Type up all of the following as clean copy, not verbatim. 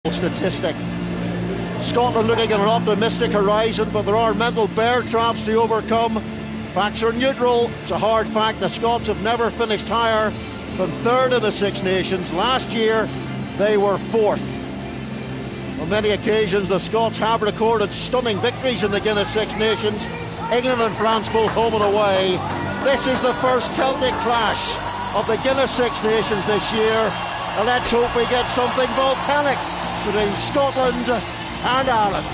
statistic. Scotland looking at an optimistic horizon, but there are mental bear traps to overcome. Facts are neutral. It's a hard fact the Scots have never finished higher than third in the Six Nations. Last year they were fourth. On many occasions the Scots have recorded stunning victories in the Guinness Six Nations. England and France both home and away. This is the first Celtic clash of the Guinness Six Nations this year, and let's hope we get something volcanic between Scotland and Ireland.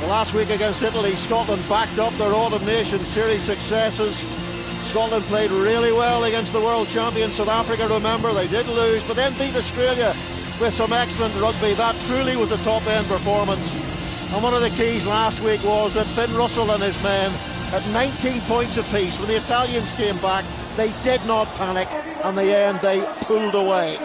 The last week against Italy, Scotland backed up their Autumn Nations Series successes. Scotland played really well against the world champion South Africa, remember. They did lose, but then beat Australia with some excellent rugby. That truly was a top-end performance. And one of the keys last week was that Finn Russell and his men had 19 points apiece. When the Italians came back, they did not panic, and in the end they pulled away.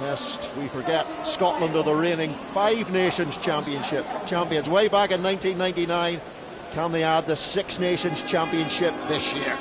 Lest we forget, Scotland are the reigning Five Nations champions way back in 1999. Can they add the Six Nations Championship this year?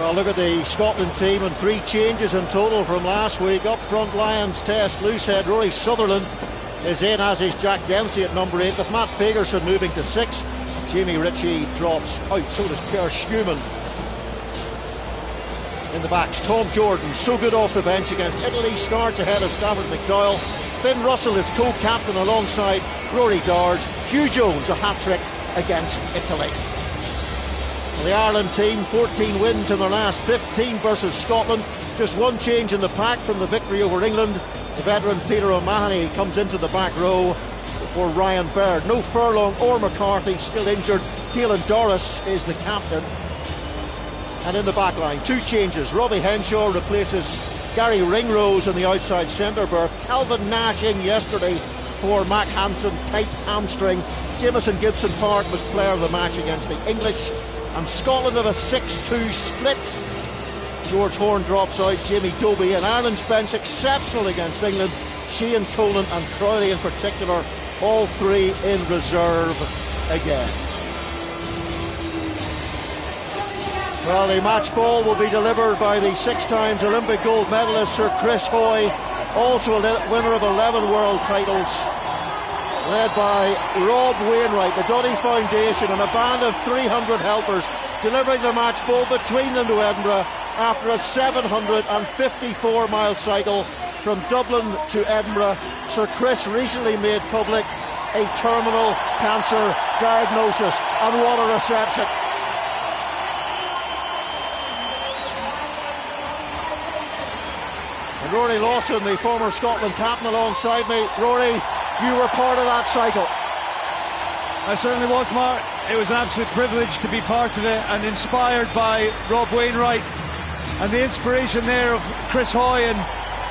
Well, look at the Scotland team, and three changes in total from last week. Up front, Lions test loosehead Rory Sutherland is in, as is Jack Dempsey at number 8, with Matt Fagerson moving to 6. Jamie Ritchie drops out, so does Pierre Schumann. In the backs, Tom Jordan, so good off the bench against Italy, starts ahead of Stafford McDowell. Finn Russell is co-captain alongside Rory Darge. Hugh Jones, a hat-trick against Italy. The Ireland team, 14 wins in their last 15 versus Scotland. Just one change in the pack from the victory over England. The veteran Peter O'Mahony comes into the back row for Ryan Baird. No Furlong or McCarthy, still injured. Keelan Doris is the captain. And in the back line, two changes. Robbie Henshaw replaces Gary Ringrose in the outside centre berth. Calvin Nash in yesterday for Mac Hansen, tight hamstring. Jamison Gibson Park was player of the match against the English. And Scotland have a 6-2 split. George Horne drops out, Jamie Dobie, and Ireland's bench exceptional against England. Sheehan, Colan and Crowley in particular, all three in reserve again. Well, the match ball will be delivered by the 6 times Olympic gold medalist Sir Chris Hoy, also a winner of 11 world titles, led by Rob Wainwright, the Duddy Foundation, and a band of 300 helpers, delivering the match ball between them to Edinburgh after a 754-mile cycle from Dublin to Edinburgh. Sir Chris recently made public a terminal cancer diagnosis, and what a reception. And Rory Lawson, the former Scotland captain, alongside me. Rory, you were part of that cycle. I certainly was, Mark. It was an absolute privilege to be part of it, and inspired by Rob Wainwright and the inspiration there of Chris Hoy, and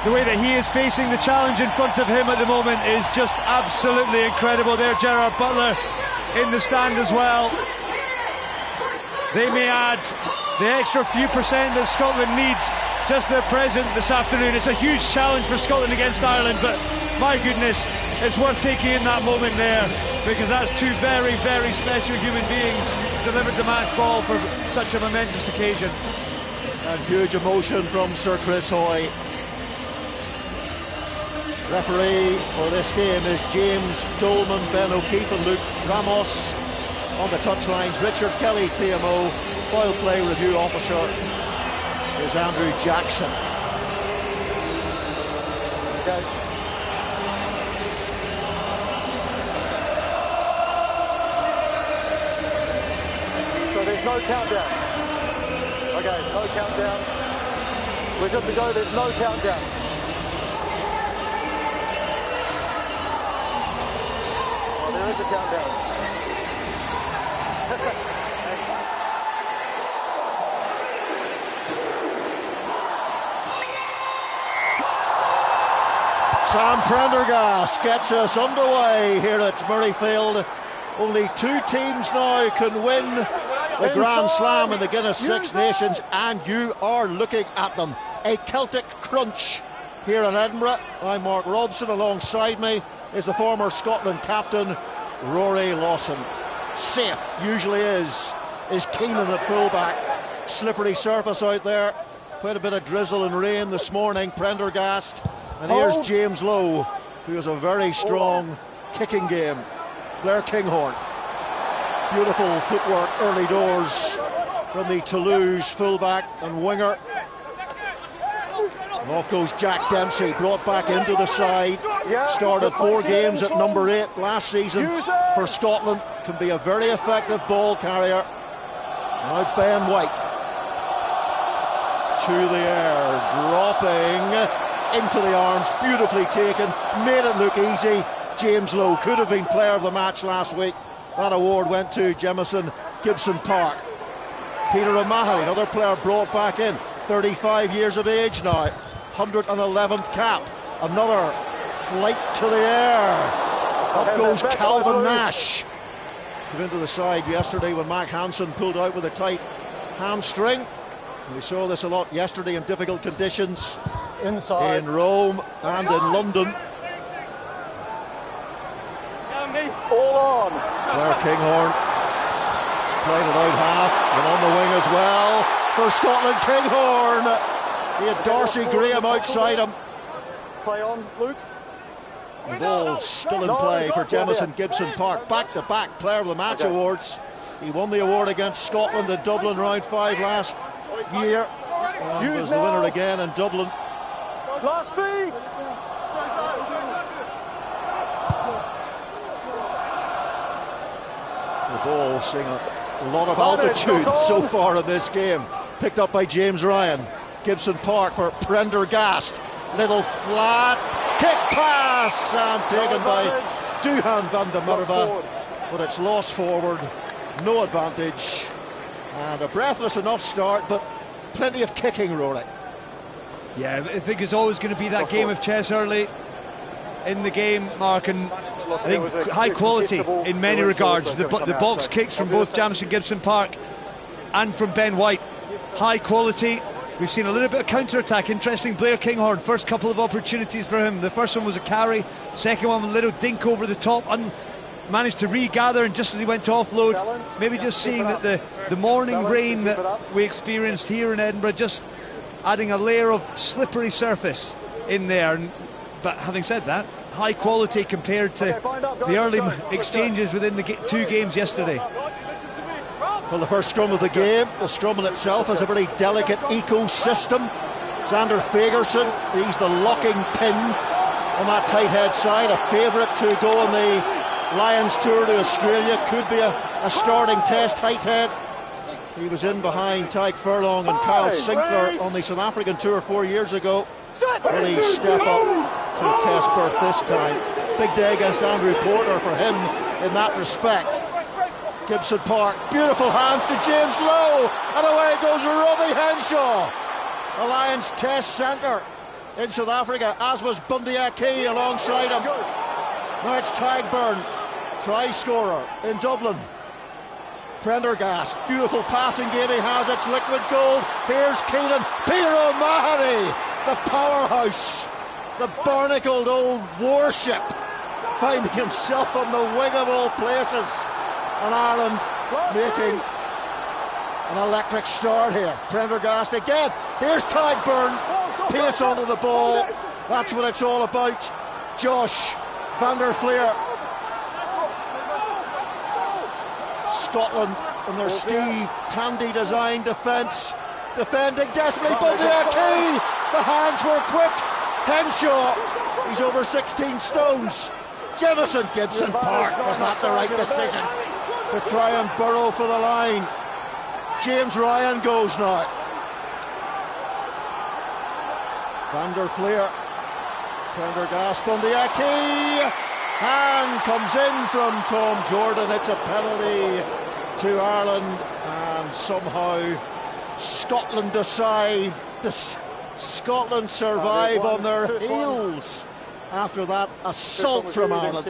the way that he is facing the challenge in front of him at the moment is just absolutely incredible. There, Gerard Butler in the stand as well. They may add the extra few percent that Scotland needs, just their presence this afternoon. It's a huge challenge for Scotland against Ireland, but my goodness, it's worth taking in that moment there, because that's two very, very special human beings delivered the match ball for such a momentous occasion. And huge emotion from Sir Chris Hoy. Referee for this game is James Dolman. Ben O'Keefe and Luke Ramos on the touchlines. Richard Kelly, TMO. Foul play review officer is Andrew Jackson. Okay. So there's no countdown. Okay, no countdown. We're good to go, there's no countdown. Oh, there is a countdown. Sam Prendergast gets us underway here at Murrayfield. Only two teams now can win the Grand Slam in the Guinness Six Nations, and you are looking at them. A Celtic crunch here in Edinburgh. I'm Mark Robson. Alongside me is the former Scotland captain, Rory Lawson. Safe, usually is Keenan at fullback. Slippery surface out there. Quite a bit of drizzle and rain this morning. Prendergast. And here's James Lowe, who has a very strong kicking game. Blair Kinghorn. Beautiful footwork early doors from the Toulouse fullback and winger. And off goes Jack Dempsey, brought back into the side. Started 4 games at number 8 last season for Scotland. Can be a very effective ball carrier. Now Ben White to the air, dropping into the arms, beautifully taken, made it look easy. James Lowe could have been player of the match last week. That award went to Jamison Gibson Park. Peter O'Mahony, another player brought back in, 35 years of age now, 111th cap. Another flight to the air. Up goes Calvin Nash. Came into the side yesterday when Mac Hansen pulled out with a tight hamstring. We saw this a lot yesterday in difficult conditions inside in Rome and in London. All on. Blair Kinghorn has played it out half and on the wing as well for Scotland. Kinghorn. He had Darcy Graham outside him. Play on, Luke. The ball still in play for Jamison Gibson Park. Back-to-back player of the match awards. He won the award against Scotland in Dublin round 5 last year. And was the winner again in Dublin. Last feet. The ball, seeing a lot of altitude so far in this game. Picked up by James Ryan. Gibson Park for Prendergast. Little flat kick pass and taken by Duhan van der Merwe, but it's lost forward. No advantage, and a breathless enough start, but plenty of kicking, Rory. Yeah, I think it's always going to be that game of chess early in the game, Mark, and I think high quality in many regards. The box kicks from both Jamison Gibson Park and from Ben White, high quality. We've seen a little bit of counter-attack. Interesting, Blair Kinghorn, first couple of opportunities for him. The first one was a carry, second one a little dink over the top, managed to regather, and just as he went to offload, maybe just seeing that the morning rain that we experienced here in Edinburgh, just adding a layer of slippery surface in there. But having said that, high quality compared to the early exchanges within the two games yesterday. Well, the first scrum of the game, the scrum in itself has a very delicate ecosystem. Xander Fagerson, he's the locking pin on that tight head side, a favourite to go on the Lions tour to Australia, could be a starting test tight head. He was in behind Tyke Furlong and Kyle Sinclair on the South African tour 4 years ago. Will he step up to test berth this time? Big day against Andrew Porter for him in that respect. Gibson Park, beautiful hands to James Lowe, and away goes Robbie Henshaw. The Lions test centre in South Africa, as was Bundy Aki alongside him. Now it's Tagburn, try scorer in Dublin. Prendergast, beautiful passing game, he has, it's liquid gold. Here's Keenan, Peter O'Mahony, the powerhouse, the barnacled old warship, finding himself on the wing of all places. And Ireland making an electric start here. Prendergast again. Here's Tagburn. Pace onto the ball. That's what it's all about. Josh van der Fleer. Scotland in their Steve Tandy design defence. Defending desperately. Bundy Aki. The hands were quick. Henshaw. He's over 16 stones. Jamison Gibson Park. Was that the right decision to try and burrow for the line? James Ryan goes now. Van der Fleer, Prendergast, Bundy Aki, and comes in from Tom Jordan. It's a penalty to Ireland, and somehow Scotland Scotland survive on their heels after that assault from Ireland.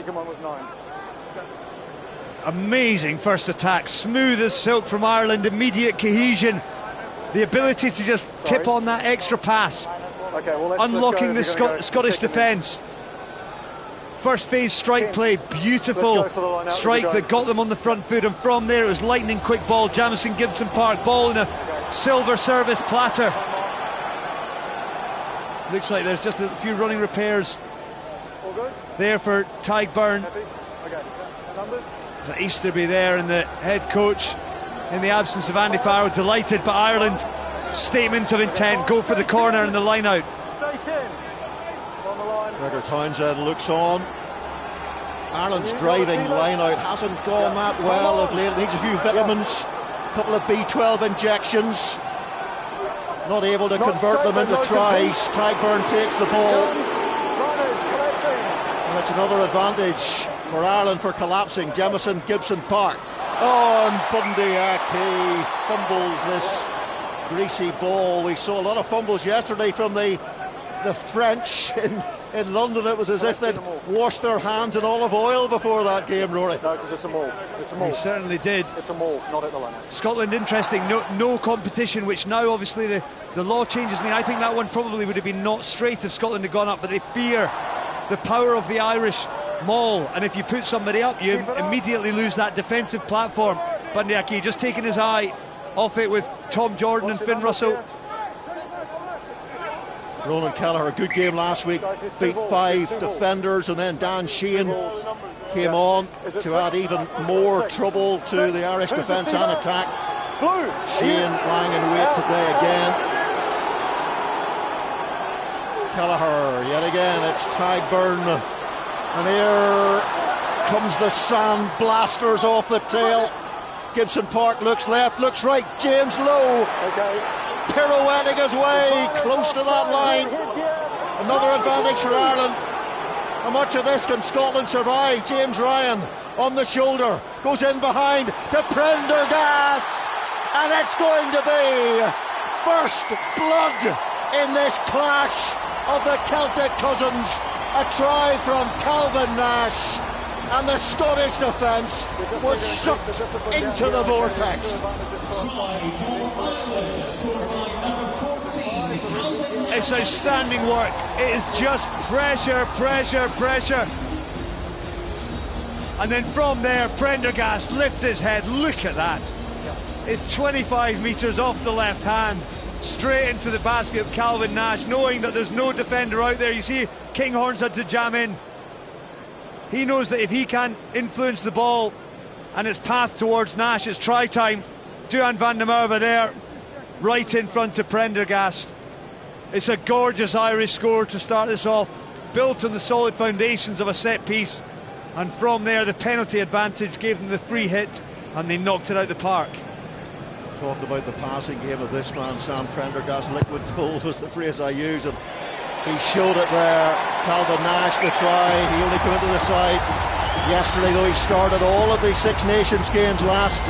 Amazing first attack, smooth as silk from Ireland, immediate cohesion, the ability to just tip on that extra pass, unlocking the Scottish defence. First phase strike play, beautiful strike that got them on the front foot, and from there it was lightning quick ball. Jamison Gibson Park, ball in a silver service platter. Looks like there's just a few running repairs there for Tagburn. Easterby there, and the head coach, in the absence of Andy Farrell, delighted. But Ireland, statement of intent, go for the corner and the line out. Gregor Townsend looks on. Ireland's driving line out hasn't gone that well of late. Needs a few vitamins, a couple of B12 injections. Not able to convert them into tries. Tagburn takes the ball, and it's another advantage for Ireland for collapsing. Jamison Gibson Park. Oh, and Bundy Aki fumbles this greasy ball. We saw a lot of fumbles yesterday from the French in London. It was as if they'd washed their hands in olive oil before that game, Rory. No, because it's a maul. It's a maul. He certainly did. It's a maul, not at the line. Scotland, interesting, no competition, which now obviously the law changes mean. I think that one probably would have been not straight if Scotland had gone up, but they fear the power of the Irish maul, and if you put somebody up, you immediately lose that defensive platform. Bundy Aki just taking his eye off it with Tom Jordan and Finn Russell. Ronan Kelleher, a good game last week, beat 5 defenders, and then Dan Sheehan came on to add even more trouble to the Irish defence and attack. Sheehan lying in wait today again. Kelleher, yet again, it's Tagburn, and here comes the sand blasters off the tail. Gibson Park looks left, looks right. James Lowe pirouetting his way close to that line. Another advantage for Ireland. How much of this can Scotland survive? James Ryan on the shoulder, goes in behind to Prendergast, and it's going to be first blood in this clash of the Celtic cousins. A try from Calvin Nash, and the Scottish defence was sucked into the vortex. It's outstanding work. It is just pressure, pressure, pressure. And then from there, Prendergast lifts his head. Look at that. It's 25 metres off the left hand, straight into the basket of Calvin Nash, knowing that there's no defender out there. You see, Kinghorn's had to jam in. He knows that if he can't influence the ball and its path towards Nash, it's try time. Duhan van der Merwe there, right in front of Prendergast. It's a gorgeous Irish score to start this off, built on the solid foundations of a set piece, and from there the penalty advantage gave them the free hit and they knocked it out the park. Talked about the passing game of this man, Sam Prendergast. Liquid gold was the phrase I use, and he showed it there. Calvin Nash the try, he only came into the side yesterday, though he started all of the Six Nations games last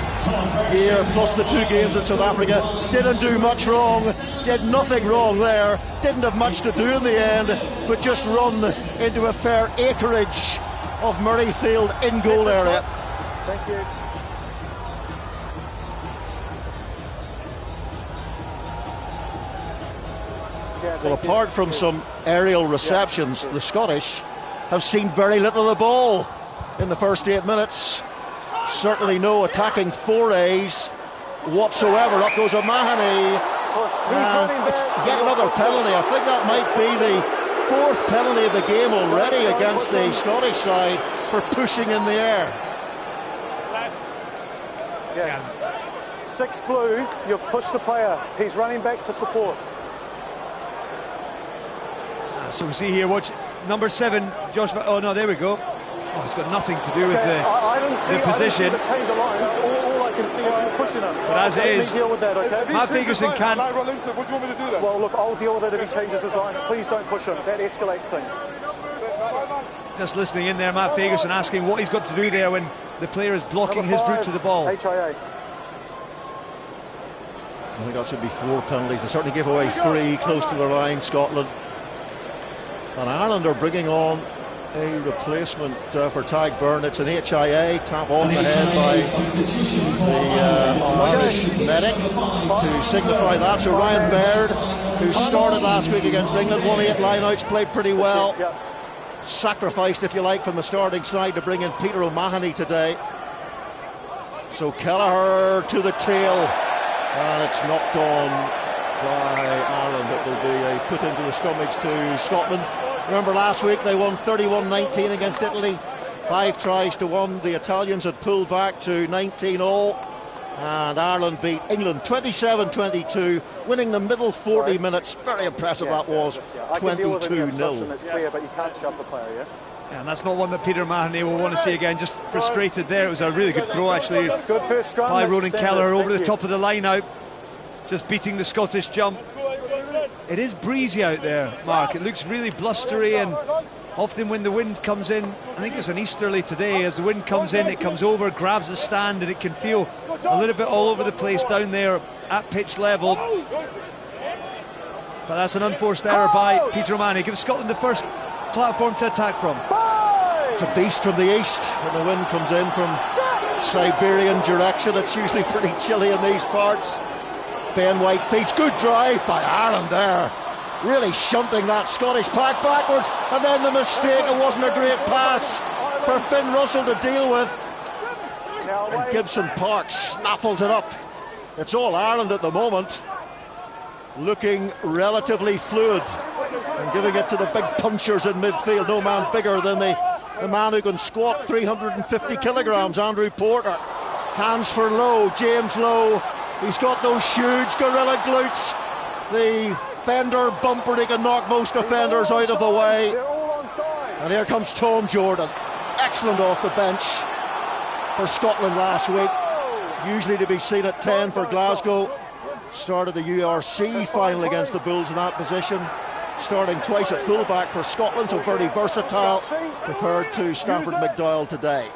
year, plus the 2 games in South Africa. Didn't do much wrong, did nothing wrong there, didn't have much to do in the end, but just run into a fair acreage of Murrayfield in goal area. Thank you. Well, apart from some aerial receptions, the Scottish have seen very little of the ball in the first 8 minutes. Certainly no attacking forays whatsoever. Up goes O'Mahony. It's yet another penalty. I think that might be the 4th penalty of the game already against the Scottish side for pushing in the air. Yeah. 6 blue, you've pushed the player. He's running back to support. So we see here, watch number 7, Josh. Oh no, there we go. Oh, it's got nothing to do with the position. I don't see the change of lines. All I can see is you pushing him. But as it is, deal with that, okay? Matt Fagerson can't. What do you want me to do then? Well, look, I'll deal with it if he changes his lines. Please don't push him. That escalates things. Just listening in there, Matt Fagerson asking what he's got to do there when the player is blocking his route to the ball. HIA. I think that should be 4 penalties. They certainly gave away 3 close to the line, Scotland. And Ireland are bringing on a replacement for Tadhg Byrne. It's an HIA, tap on the head by the Irish medic to signify that. So Ryan Baird, who started last week against England, won 8 lineouts, played pretty well. Sacrificed, if you like, from the starting side to bring in Peter O'Mahony today. So Kelleher to the tail, and it's knocked on by Ireland. It will be a put into the scrummage to Scotland. Remember last week they won 31-19 against Italy, 5 tries to 1. The Italians had pulled back to 19 all, and Ireland beat England 27-22, winning the middle 40 minutes. Very impressive that was, 22-0. It's clear, but you can't shove the player, Yeah, and that's not one that Peter O'Mahony will want to see again. Just frustrated there. It was a really good throw actually by Ronan Kelleher over the top of the line out, just beating the Scottish jump. It is breezy out there, Mark. It looks really blustery, and often when the wind comes in, I think it's an easterly today, as the wind comes in, it comes over, grabs the stand, and it can feel a little bit all over the place down there at pitch level. But that's an unforced error by Peter O'Mahony. Gives Scotland the first platform to attack from. It's a beast from the east, and the wind comes in from Siberian direction. It's usually pretty chilly in these parts. Ben White feeds, good drive by Ireland there, really shunting that Scottish pack backwards, and then the mistake. It wasn't a great pass for Finn Russell to deal with, and Gibson Park snaffles it up. It's all Ireland at the moment, looking relatively fluid and giving it to the big punchers in midfield. No man bigger than the man who can squat 350 kilograms, Andrew Porter. Hands for Lowe, James Lowe. He's got those huge gorilla glutes. The fender bumper, he can knock most defenders out of the way. And here comes Tom Jordan. Excellent off the bench for Scotland last week. usually to be seen at 10 for Glasgow. Started the URC final against the Bulls in that position. Starting twice at fullback for Scotland, so very versatile, preferred to Stafford McDowell today.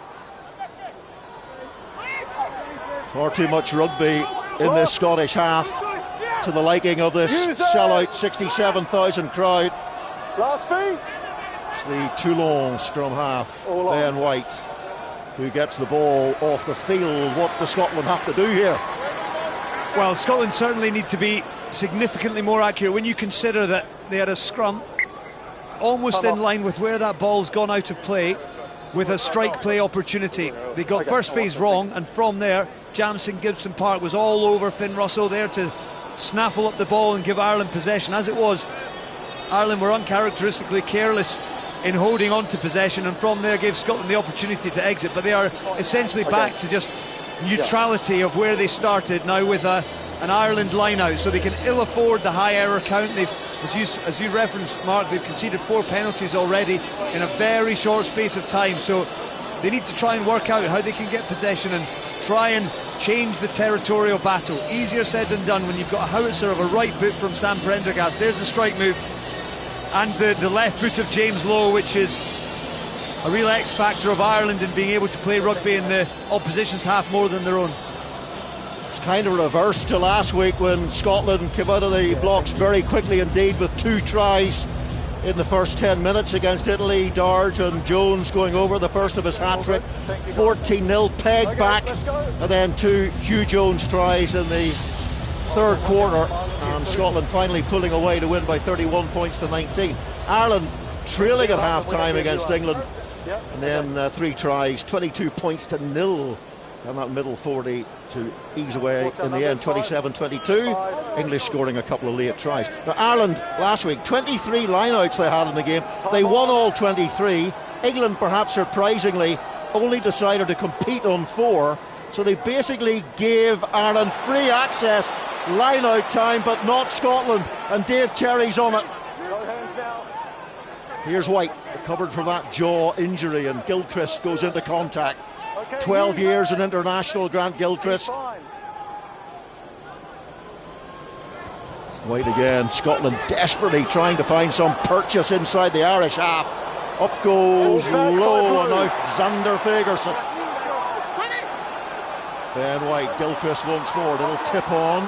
Far too much rugby in this Scottish half, to the liking of this sellout 67,000 crowd. Last feet. It's the Toulon scrum half, Ben White, who gets the ball off the field. What does Scotland have to do here? Well, Scotland certainly need to be significantly more accurate when you consider that they had a scrum almost in line with where that ball's gone out of play, with a strike play opportunity. They got first phase wrong, and from there Jamison Gibson Park was all over Finn Russell there to snaffle up the ball and give Ireland possession. As it was, Ireland were uncharacteristically careless in holding on to possession, and from there gave Scotland the opportunity to exit. But they are essentially back to just neutrality of where they started now, with an Ireland line out, so they can ill afford the high error count. They've, as you referenced, Mark, they've conceded 4 penalties already in a very short space of time, so they need to try and work out how they can get possession and try and change the territorial battle. Easier said than done when you've got a howitzer of a right boot from Sam Prendergast. There's the strike move, and the left boot of James Lowe, which is a real X factor of Ireland in being able to play rugby in the opposition's half more than their own. It's kind of reverse to last week when Scotland came out of the blocks very quickly indeed, with 2 tries in the first 10 minutes against Italy. Darge and Jones going over, the first of his hat-trick. 14-0, Peg back, and then 2 Hugh Jones tries in the third quarter, and Scotland finally pulling away to win by 31 points to 19. Ireland trailing at half-time against England, and then 3 tries, 22 points to 0, and that middle 40 to ease away in the end, 27-22. English scoring a couple of late tries. Now Ireland last week, 23 lineouts they had in the game. They won all 23. England, perhaps surprisingly, only decided to compete on 4. So they basically gave Ireland free access, line-out time, but not Scotland. And Dave Cherry's on it. Here's White, recovered from that jaw injury, and Gilchrist goes into contact. 12 years in international, Grant Gilchrist. White again, Scotland desperately trying to find some purchase inside the Irish half. Up goes Low, and now Xander Fagerson. Ben White, Gilchrist once more, little tip on.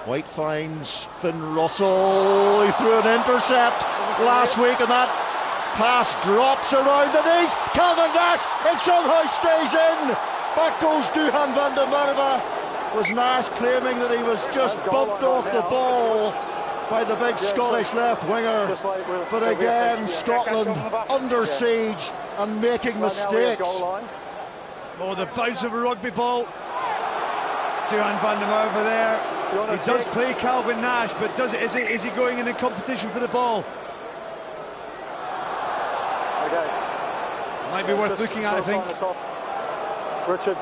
White finds Finn Russell. He threw an intercept last week, and that pass drops around the knees. Calvin Nash, it somehow stays in. Back goes Duhan van der Merwe. Was Nash claiming that he was just bumped off the ball by the big Scottish left winger. But again, Scotland under siege and making mistakes. Oh, the bounce of a rugby ball. Duhan van der Merwe there. He does play Calvin Nash, but is he going in a competition for the ball? Might be worth looking at, I think. Richard.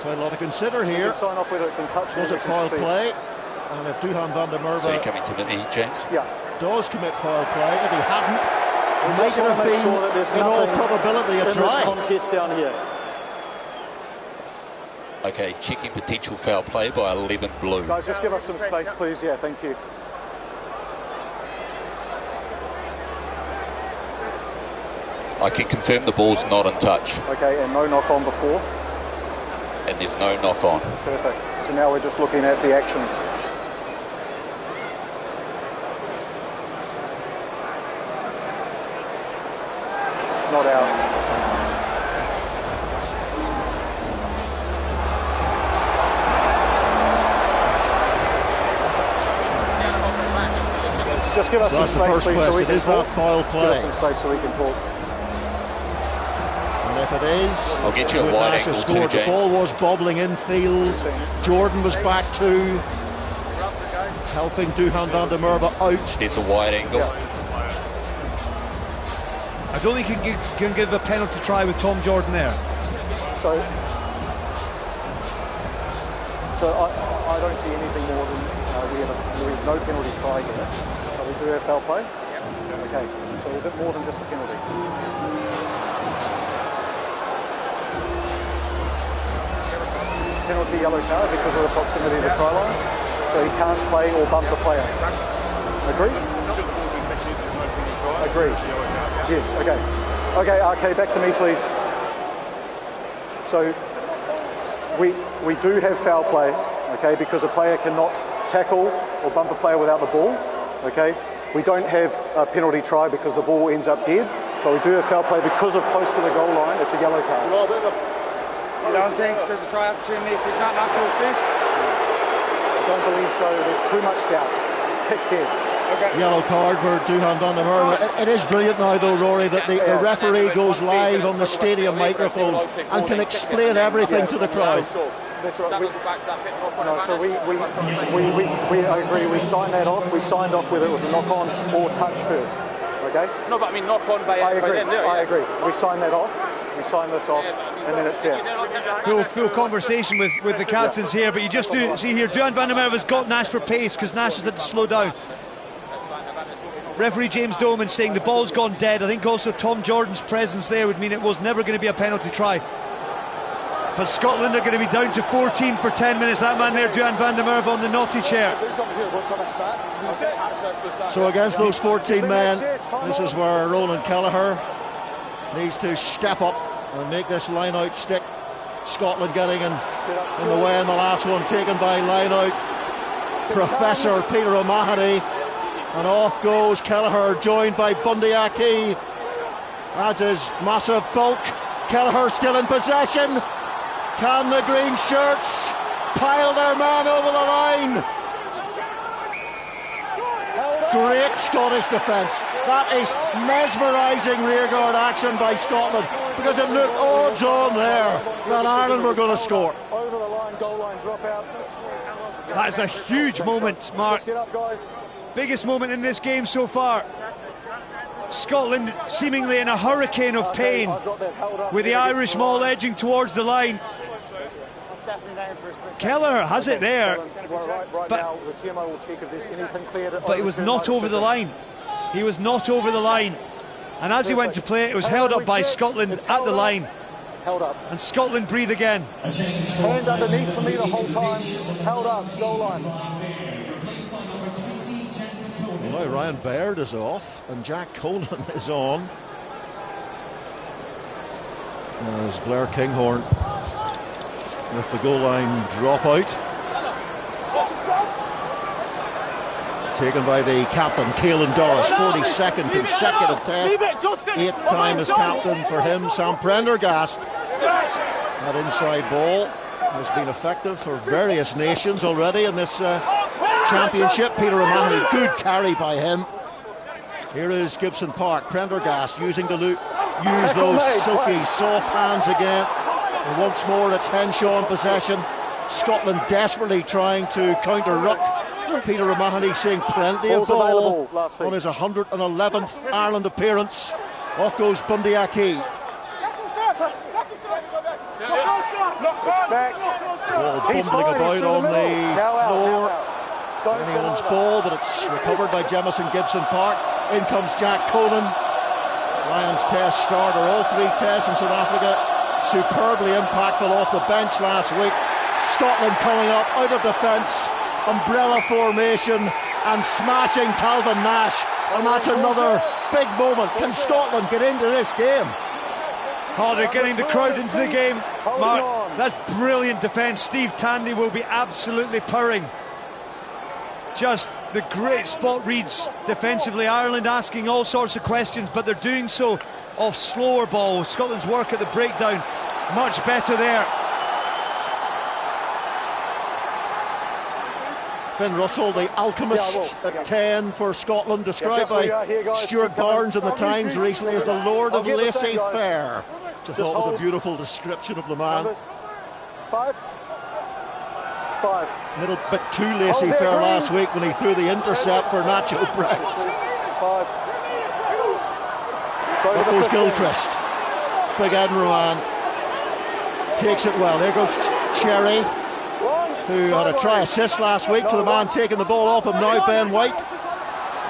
Quite a lot to consider here. Sign off whether it's in touch. Was it foul play? And if Duhan van der Merwe... So you're coming to me, James? Yeah. ...does commit foul play, if he hadn't, it might have been, in all probability, a try. Contest down here. Okay, checking potential foul play by 11 blue. Guys, just give us some space, please. Yeah, thank you. I can confirm the ball's not in touch. Okay, and no knock on before. And there's no knock on. Perfect. So now we're just looking at the actions. It's not out. Just give us some space, please, so we can talk. Foul play? Give us some space so we can talk. And if it is, I'll get you a wide angle too, James. The ball was bobbling infield. Jordan was back too, helping Duhan van der Merwe out. There's a wide angle. Yeah. I don't think he can give a penalty try with Tom Jordan there. So I don't see anything more than we have no penalty try here. But we do have foul play? Yeah. Okay, so is it more than just a penalty? penalty yellow card because of the proximity of the try line. So he can't play or bump the player. Agree? Agree. Yes, okay. Okay, RK, back to me, please. So we do have foul play, okay, because a player cannot tackle or bump a player without the ball, okay? We don't have a penalty try because the ball ends up dead, but we do have foul play because of close to the goal line. It's a yellow card. You don't think there's a try opportunity if he's not natural speed? I don't believe so. There's too much doubt. It's kicked dead. Okay. Yellow card for Duhan van der Merwe. It is brilliant now though, Rory, that the referee goes live on the stadium microphone and can explain everything to the crowd. That's right. I agree. We signed that off. We signed off whether it was a knock-on or touch first. Okay? No, but I mean knock-on by them there. I agree. We signed that off. We signed this off, and then it's there. Full conversation with the captains here, but you just do see here, Duhan van der Merwe's got Nash for pace because Nash has had to slow down. Referee James Doman saying the ball's gone dead. I think also Tom Jordan's presence there would mean it was never going to be a penalty try. But Scotland are going to be down to 14 for 10 minutes. That man there, Duhan van der Merwe, on the naughty chair. So against those 14 men, this is where Ronan Kelleher needs to step up and make this line out stick. Scotland getting in the way in the last one, taken by line out Professor Peter O'Mahony. And off goes Kelleher, joined by Bundyaki. Adds his massive bulk. Kelleher still in possession. Can the green shirts pile their man over the line? Great Scottish defence. That is mesmerising rearguard action by Scotland, because it looked odds on there that Ireland were going to score. Over the line, goal line dropout. That is a huge moment, Mark. Get up, guys. Biggest moment in this game so far. Scotland seemingly in a hurricane of pain, with the Irish maul edging towards the line. Kelleher has it there, but he was not over the line. He was not over the line, and as he went to play, it was held up by Scotland at the line. Held up. And Scotland breathe again. Hand underneath for me the whole time. Held up, goal line. Well, now Ryan Baird is off and Jack Conan is on. As Blair Kinghorn with the goal line dropout. Taken by the captain, Caelan Doris, 42nd consecutive test. 8th time as captain for him. Sam Prendergast. That inside ball has been effective for various nations already in this championship. Peter O'Mahony, good carry by him. Here is Gibson Park. Prendergast using the use those silky soft hands again. And once more it's Henshaw in possession. Scotland desperately trying to counter ruck. Peter O'Mahony seeing plenty of ball on his 111th Ireland appearance. Off goes Bundyaki. Ball bumbling about on the floor. Anyone's ball, but it's recovered by Jamison Gibson Park. In comes Jack Conan. Lions test starter, all 3 tests in South Africa. Superbly impactful off the bench last week. Scotland coming up out of defence, umbrella formation, and smashing Calvin Nash. And that's another big moment. Can Scotland get into this game? Oh, they're getting the crowd into the game, Mark. That's brilliant defence. Steve Tandy will be absolutely purring. Just the great spot reads defensively. Ireland asking all sorts of questions, but they're doing so off slower ball. Scotland's work at the breakdown much better there. Finn Russell, the alchemist at 10 for Scotland, described by Stuart Barnes in the Times recently as the Lord of laissez-faire. Which I thought was a beautiful description of the man. 5. Little bit too laissez-faire last week when he threw the intercept for Nacho Brett. 5. Up goes Gilchrist. Big Edinburgh man takes it well. There goes Cherry, who had a try assist last week for the man taking the ball off him. Now Ben White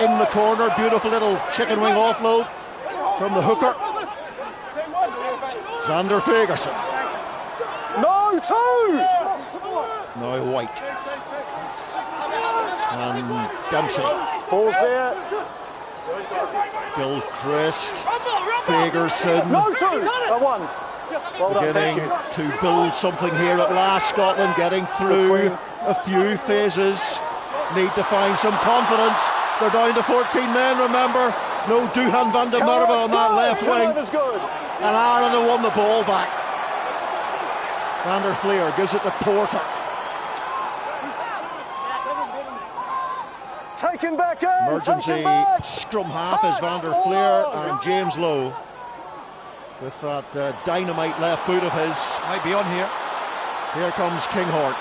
in the corner. Beautiful little chicken wing offload from the hooker. Xander Ferguson. No, 2! Now White. And Dempsey. Ball's there. Gilchrist. Fagerson. No, two. One. Well done, beginning to build something here at last. Scotland getting through a few phases. Need to find some confidence. They're down to 14 men, remember. No Duhan van der Merwe on that left wing. And Ireland have won the ball back. Van der Fleer gives it to Porter. It's taken back in. Emergency scrum half is Van der Fleer and James Lowe. With that dynamite left boot of his. Might be on here. Here comes Kinghorn.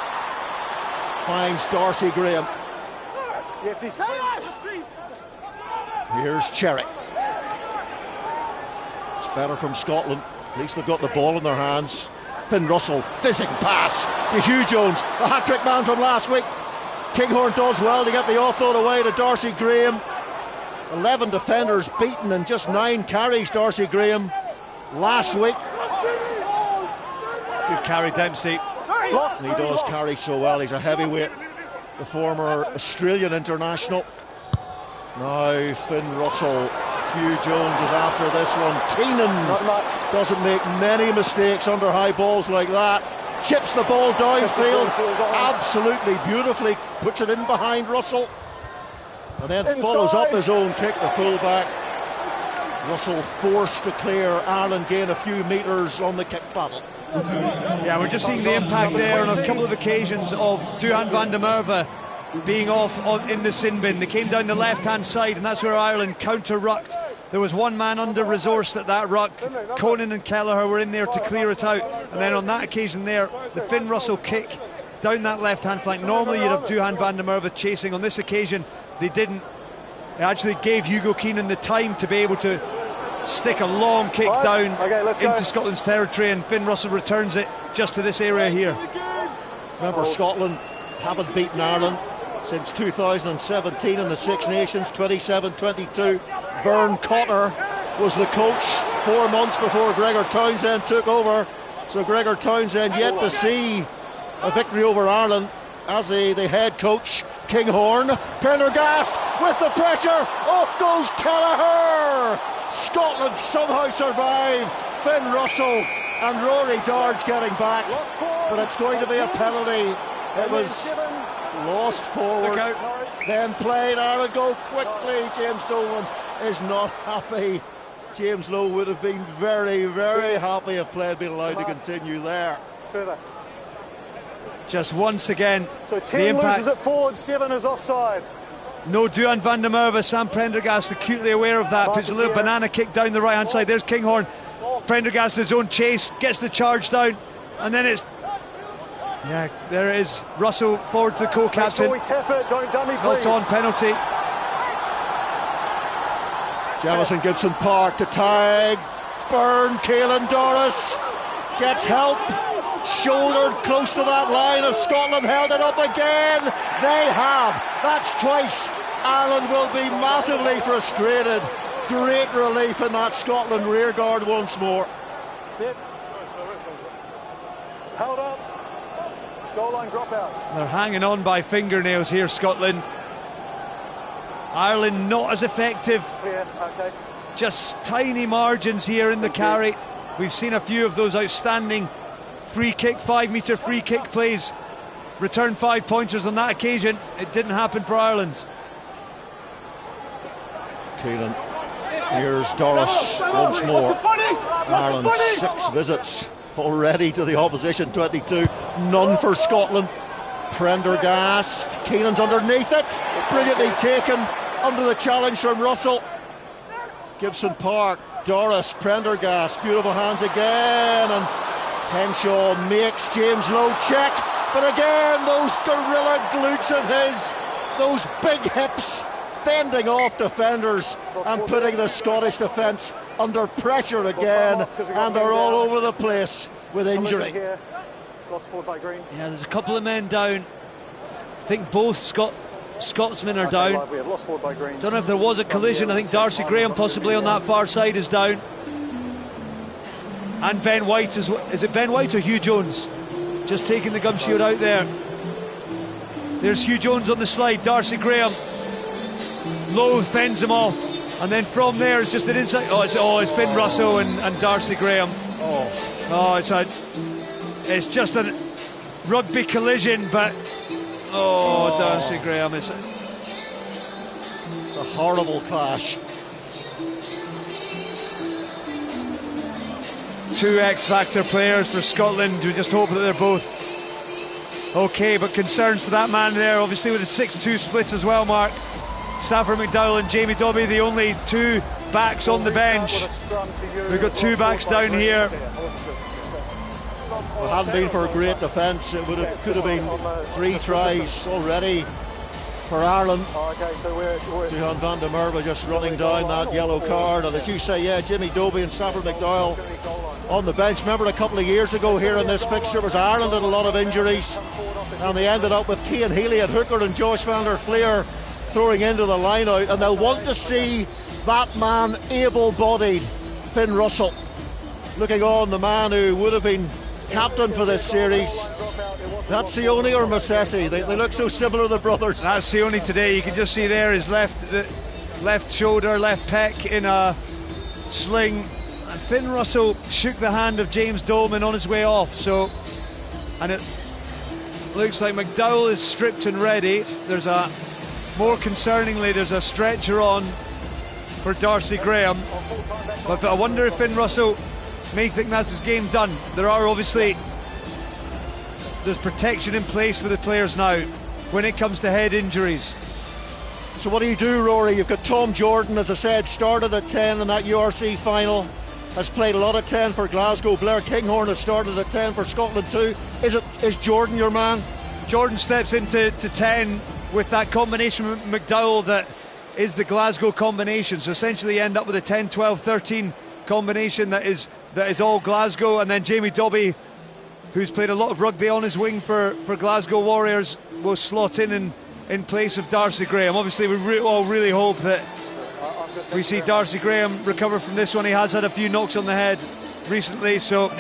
Finds Darcy Graham. Yes, he's Here's Cherry. It's better from Scotland. At least they've got the ball in their hands. Finn Russell, fizzing pass to Hugh Jones, the hat-trick man from last week. Kinghorn does well to get the offload away to Darcy Graham. 11 defenders beaten and just 9 carries, Darcy Graham. Last week. Good carry, Dempsey. He does carry so well. He's a heavyweight, the former Australian international. Now Finn Russell. Hugh Jones is after this one. Keenan doesn't make many mistakes under high balls like that. Chips the ball downfield absolutely beautifully. Puts it in behind Russell. And then follows up his own kick, the fullback. Russell forced to clear. Ireland gain a few metres on the kick battle. Yeah, we're just seeing the impact there on a couple of occasions of Duhan van der Merwe being off in the sin bin. They came down the left-hand side, and that's where Ireland counter-rucked. There was one man under-resourced at that ruck. Conan and Kelleher were in there to clear it out. And then on that occasion there, the Finn Russell kick down that left-hand flank. Normally you'd have Duhan van der Merwe chasing. On this occasion, they didn't. It actually gave Hugo Keenan the time to be able to stick a long kick down into Scotland's territory, and Finn Russell returns it just to this area here. Remember, Scotland haven't beaten Ireland since 2017 in the Six Nations, 27-22. Vern Cotter was the coach 4 months before Gregor Townsend took over. So Gregor Townsend yet to see a victory over Ireland as the head coach. Kinghorn, Prendergast with the pressure. Off goes Kelleher. Scotland somehow survive. Finn Russell and Rory Darge getting back, but it's going to be a penalty. It was lost forward, then played. Ireland go quickly. James Nolan is not happy. James Lowe would have been very, very happy if play had been allowed to continue there. Just once again, so 10 the impact. loses it forward, 7 is offside. No Duhan van der Merwe. Sam Prendergast acutely aware of that. Puts a little banana kick down the right hand side. There's Kinghorn. Prendergast his own chase, gets the charge down, and then it's there it is. Russell forward to the co-captain. We tap it, don't dummy, please. Not on, penalty. Jamison Gibson Park to tag. Byrne, Caelan Doris gets help. Shouldered close to that line of Scotland, held it up again. They have. That's twice. Ireland will be massively frustrated. Great relief in that Scotland rearguard once more. Sit. Held up. Goal line dropout. They're hanging on by fingernails here, Scotland. Ireland not as effective. Clear, okay. Just tiny margins here in the carry. We've seen a few of those outstanding free kick, 5-metre free kick plays. Return 5-pointers on that occasion. It didn't happen for Ireland. Caelan. Here's Doris once more. Ireland 6 visits already to the opposition, 22. None for Scotland. Prendergast. Keenan's underneath it. Brilliantly taken under the challenge from Russell. Gibson Park. Doris. Prendergast. Beautiful hands again. And Henshaw makes James Lowe check. But again, those gorilla glutes of his. Those big hips. Fending off defenders and putting the Scottish defence under pressure again, and they're all over the place with injury. Yeah, there's a couple of men down. I think both Scotsmen are down. Don't know if there was a collision. I think Darcy Graham possibly on that far side is down. And Ben White is it Ben White or Hugh Jones? Just taking the gum shield out there. There's Hugh Jones on the slide. Darcy Graham low fends him off, and then from there it's just an inside. It's Finn Russell and Darcy Graham. It's just a rugby collision, but Darcy Graham, it's a horrible clash. Two X-Factor players for Scotland. We just hope that they're both okay, but concerns for that man there, obviously with a 6-2 split as well, Mark. Stafford McDowell and Jamie Dobie, the only two backs on the bench. We've got two backs down here. If it hadn't been for a great defence, it could have been 3 tries already for Ireland. Johan van der Merwe just running down that yellow card, and as you say, Jimmy Dobie and Stafford McDowell on the bench. Remember a couple of years ago here in this fixture was Ireland had a lot of injuries, and they ended up with Cian Healy at hooker and Joyce van der Fleer throwing into the line out, and they'll want to see that man, able-bodied Finn Russell, looking on, the man who would have been captain for this series. That's Sione or Masesi. They look so similar, the brothers. That's Sione today. You can just see there his left shoulder, left pec in a sling. And Finn Russell shook the hand of James Dolman on his way off. And it looks like McDowell is stripped and ready. More concerningly, there's a stretcher on for Darcy Graham. But I wonder if Finn Russell may think that's his game done. There's protection in place for the players now when it comes to head injuries. So what do you do, Rory? You've got Tom Jordan, as I said, started at 10 in that URC final, has played a lot of 10 for Glasgow. Blair Kinghorn has started at 10 for Scotland too. Is Jordan your man? Jordan steps into 10 with that combination with McDowell that is the Glasgow combination. So essentially you end up with a 10, 12, 13 combination that is all Glasgow, and then Jamie Dobie, who's played a lot of rugby on his wing for Glasgow Warriors, will slot in place of Darcy Graham. Obviously we all really hope that we see Darcy Graham recover from this one. He has had a few knocks on the head recently, so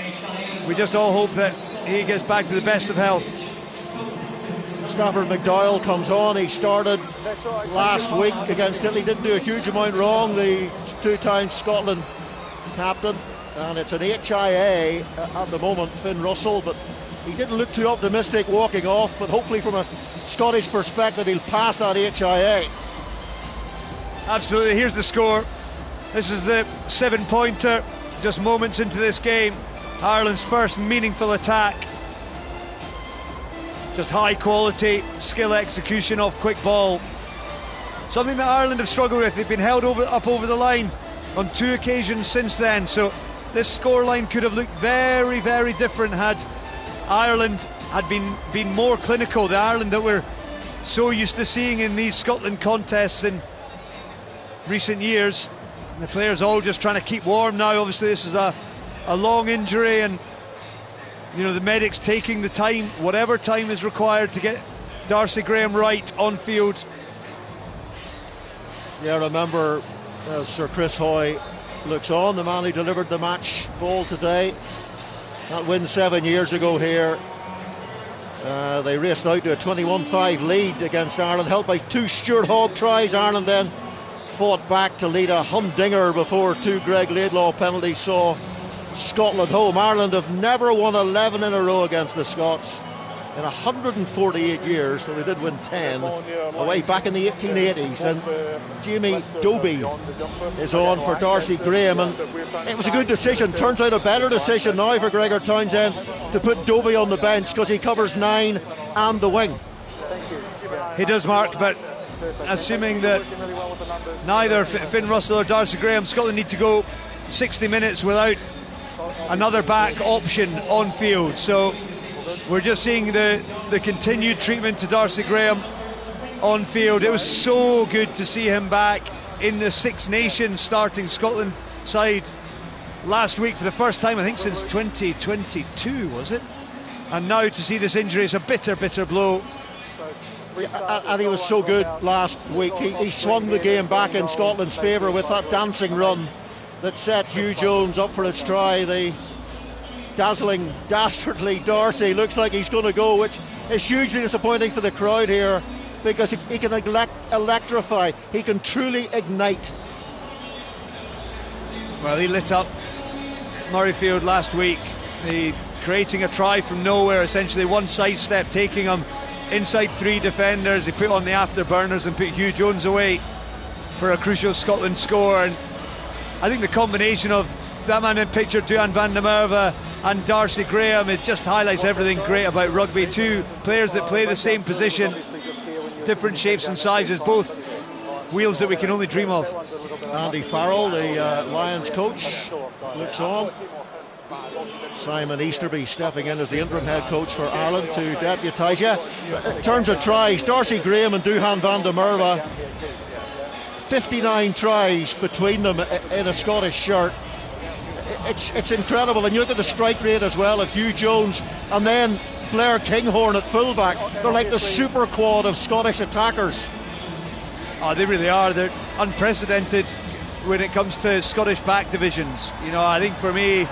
we just all hope that he gets back to the best of health. Stafford McDowell comes on. He started last week against Italy, didn't do a huge amount wrong, the two-time Scotland captain, and it's an HIA at the moment, Finn Russell, but he didn't look too optimistic walking off, but hopefully from a Scottish perspective he'll pass that HIA. Absolutely. Here's the score. This is the 7-pointer, just moments into this game. Ireland's first meaningful attack. Just high quality skill execution off quick ball, something that Ireland have struggled with. They've been held up over the line on 2 occasions since then, so this scoreline could have looked very, very different had Ireland had been more clinical. The Ireland that we're so used to seeing in these Scotland contests in recent years. And the players all just trying to keep warm now. Obviously this is a long injury, and the medics taking the time, whatever time is required, to get Darcy Graham right on field. Yeah, remember as Sir Chris Hoy looks on, the man who delivered the match ball today, that win 7 years ago here. They raced out to a 21-5 lead against Ireland, helped by 2 Stuart Hogg tries. Ireland then fought back to lead a humdinger before 2 Greg Laidlaw penalties saw Scotland home. Ireland have never won 11 in a row against the Scots in 148 years, so they did win 10 away back in the 1880s. And Jamie Dobie is on for Darcy Graham, and it was a good decision. Turns out a better decision now for Gregor Townsend to put Dobie on the bench, because he covers 9 and the wing. He does, Mark, but assuming that neither Finn Russell or Darcy Graham, Scotland need to go 60 minutes without another back option on field. So we're just seeing the continued treatment to Darcy Graham on field. It was so good to see him back in the Six Nations starting Scotland side last week for the first time, I think, since 2022, was it? And now to see this injury is a bitter blow. And he was so good last week. He swung the game back in Scotland's favour with that dancing run that set Hugh Jones up for his try. The dazzling, dastardly Darcy looks like he's going to go, which is hugely disappointing for the crowd here, because he can electrify, he can truly ignite. Well, he lit up Murrayfield last week, creating a try from nowhere, essentially one sidestep, taking him inside three defenders. He put on the afterburners and put Hugh Jones away for a crucial Scotland score. And I think the combination of that man in picture, Duhan van der Merwe, and Darcy Graham, it just highlights everything great about rugby. Two players that play the same position, different shapes and sizes, both wheels that we can only dream of. Andy Farrell, the Lions coach, looks on. Simon Easterby stepping in as the interim head coach for Ireland to deputise you. In terms of tries, Darcy Graham and Duhan van der Merwe, 59 tries between them in a Scottish shirt. It's incredible. And you look at the strike rate as well of Hugh Jones and then Blair Kinghorn at fullback. They're like the super quad of Scottish attackers. Oh, they really are. They're unprecedented when it comes to Scottish back divisions. You know, I think for me,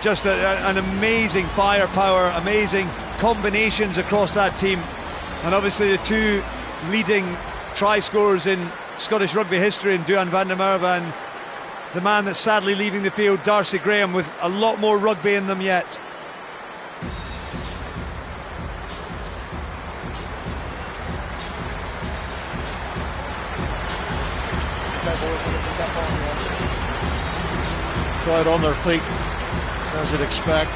just an amazing firepower, amazing combinations across that team. And obviously the two leading try scorers in Scottish rugby history, in Duhan van der Merwe and the man that's sadly leaving the field, Darcy Graham, with a lot more rugby in them yet. Crowd on their feet, as you'd expect.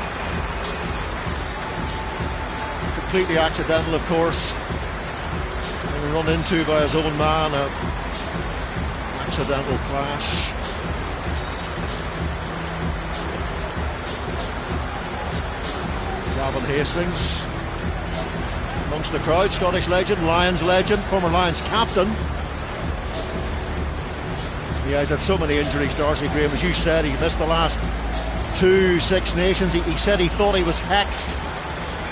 Completely accidental, of course. And run into by his own man, a accidental clash. Gavin Hastings amongst the crowd, Scottish legend, Lions legend, former Lions captain. Yeah, he's had so many injuries, Darcy Graham. As you said, he missed the last 2 Six Nations. He said he thought he was hexed.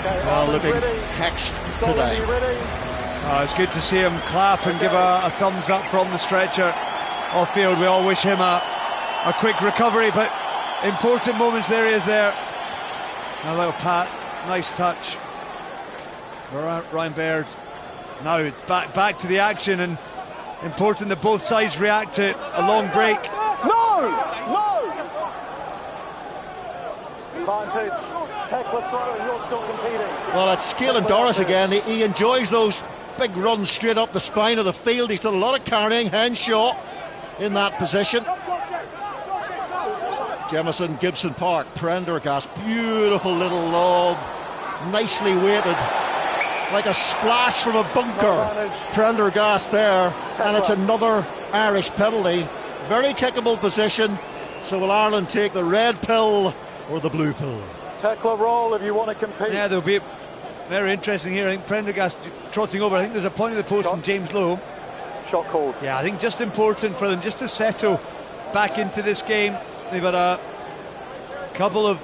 Well, looking hexed today. Oh, it's good to see him clap and give a thumbs up from the stretcher off field. We all wish him a quick recovery, but important moments. There he is there. A little pat, nice touch. Ryan Baird now back to the action, and important that both sides react to a long break. No! Advantage. Tackler side, and you're still competing. Well, it's Caelan Doris again. He enjoys those big runs straight up the spine of the field. He's done a lot of carrying. Henshaw in that position. Jemison, Gibson Park, Prendergast, beautiful little lob, nicely weighted, like a splash from a bunker. Prendergast there, and it's another Irish penalty. Very kickable position. So will Ireland take the red pill or the blue pill? Tackler roll if you want to compete. Yeah, there'll be very interesting here. I think Prendergast trotting over. I think there's a point of the post from James Lowe. Shot called. Yeah, I think just important for them just to settle back into this game. They've had a couple of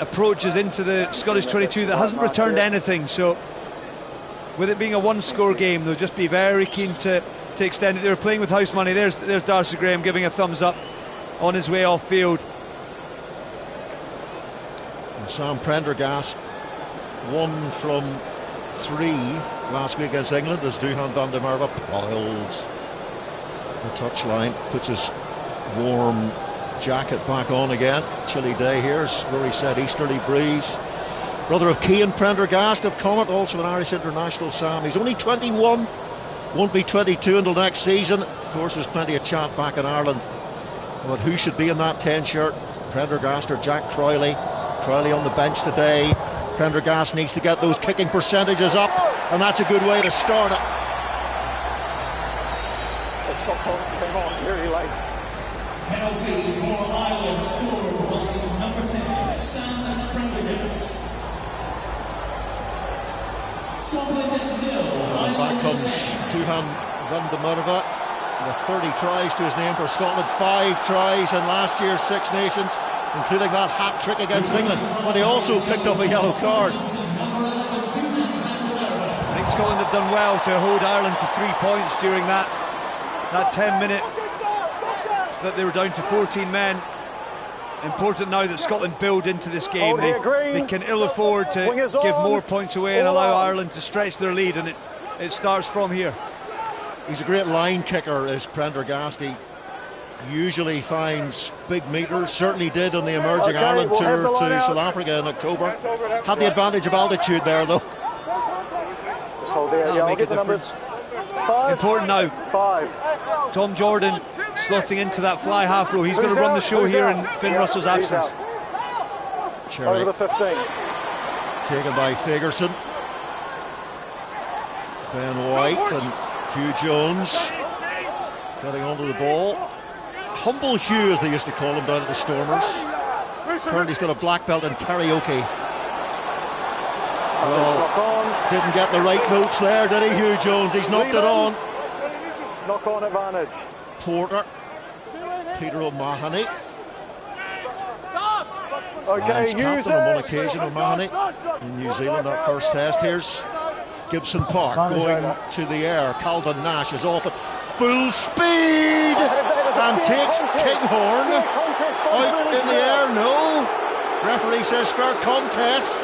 approaches into the Scottish 22 that hasn't returned anything, so with it being a one-score game, they'll just be very keen to extend it. They were playing with house money. There's Darcy Graham giving a thumbs up on his way off field. And Sam Prendergast, 1 from 3 last week against England as Duhan van der Merwe piles the touchline, puts his warm jacket back on again. Chilly day here, Rory said, easterly breeze. Brother of Cian Prendergast of Connacht, also an Irish international, Sam. He's only 21, won't be 22 until next season. Of course, there's plenty of chat back in Ireland about who should be in that 10 shirt, Prendergast or Jack Crowley. Crowley on the bench today. Prendergast needs to get those kicking percentages up, and that's a good way to start it. The shot came on very late. Penalty for Ireland, scored by number 10, Sam Prendergast. Scotland 0. And back comes Duhan van der Merwe with 30 tries to his name for Scotland, 5 tries in last year's Six Nations, including that hat-trick against England, but he also picked up a yellow card. I think Scotland have done well to hold Ireland to 3 points during that 10 minute, so that they were down to 14 men. Important now that Scotland build into this game. Hold here, They can ill afford to Wingers give on. more points away and allow Ireland to stretch their lead, and it starts from here. He's a great line kicker, is Prendergast. He usually finds big meters, certainly did on the emerging Ireland tour to South Africa in October. Had the advantage of altitude there, though. Just hold there. Yeah, I'll get the numbers. 5. Important now. 5. Tom Jordan slotting into that fly half row. He's going to run the show here in Finn Russell's absence. Over the 15. Taken by Fagerson. Ben White and Hugh Jones getting onto the ball. Humble Hugh, as they used to call him down at the Stormers. Apparently he's got a black belt in karaoke. Well, didn't get the right notes there, did he, Hugh Jones? He's knocked it on. Knock on advantage. Porter. Peter O'Mahony. Okay, use captain on one occasion, O'Mahony, in New Zealand, that first test. Here's Gibson Park going to the air. Calvin Nash is off at full speed and takes Kinghorn out in the air. No. Referee says fair contest.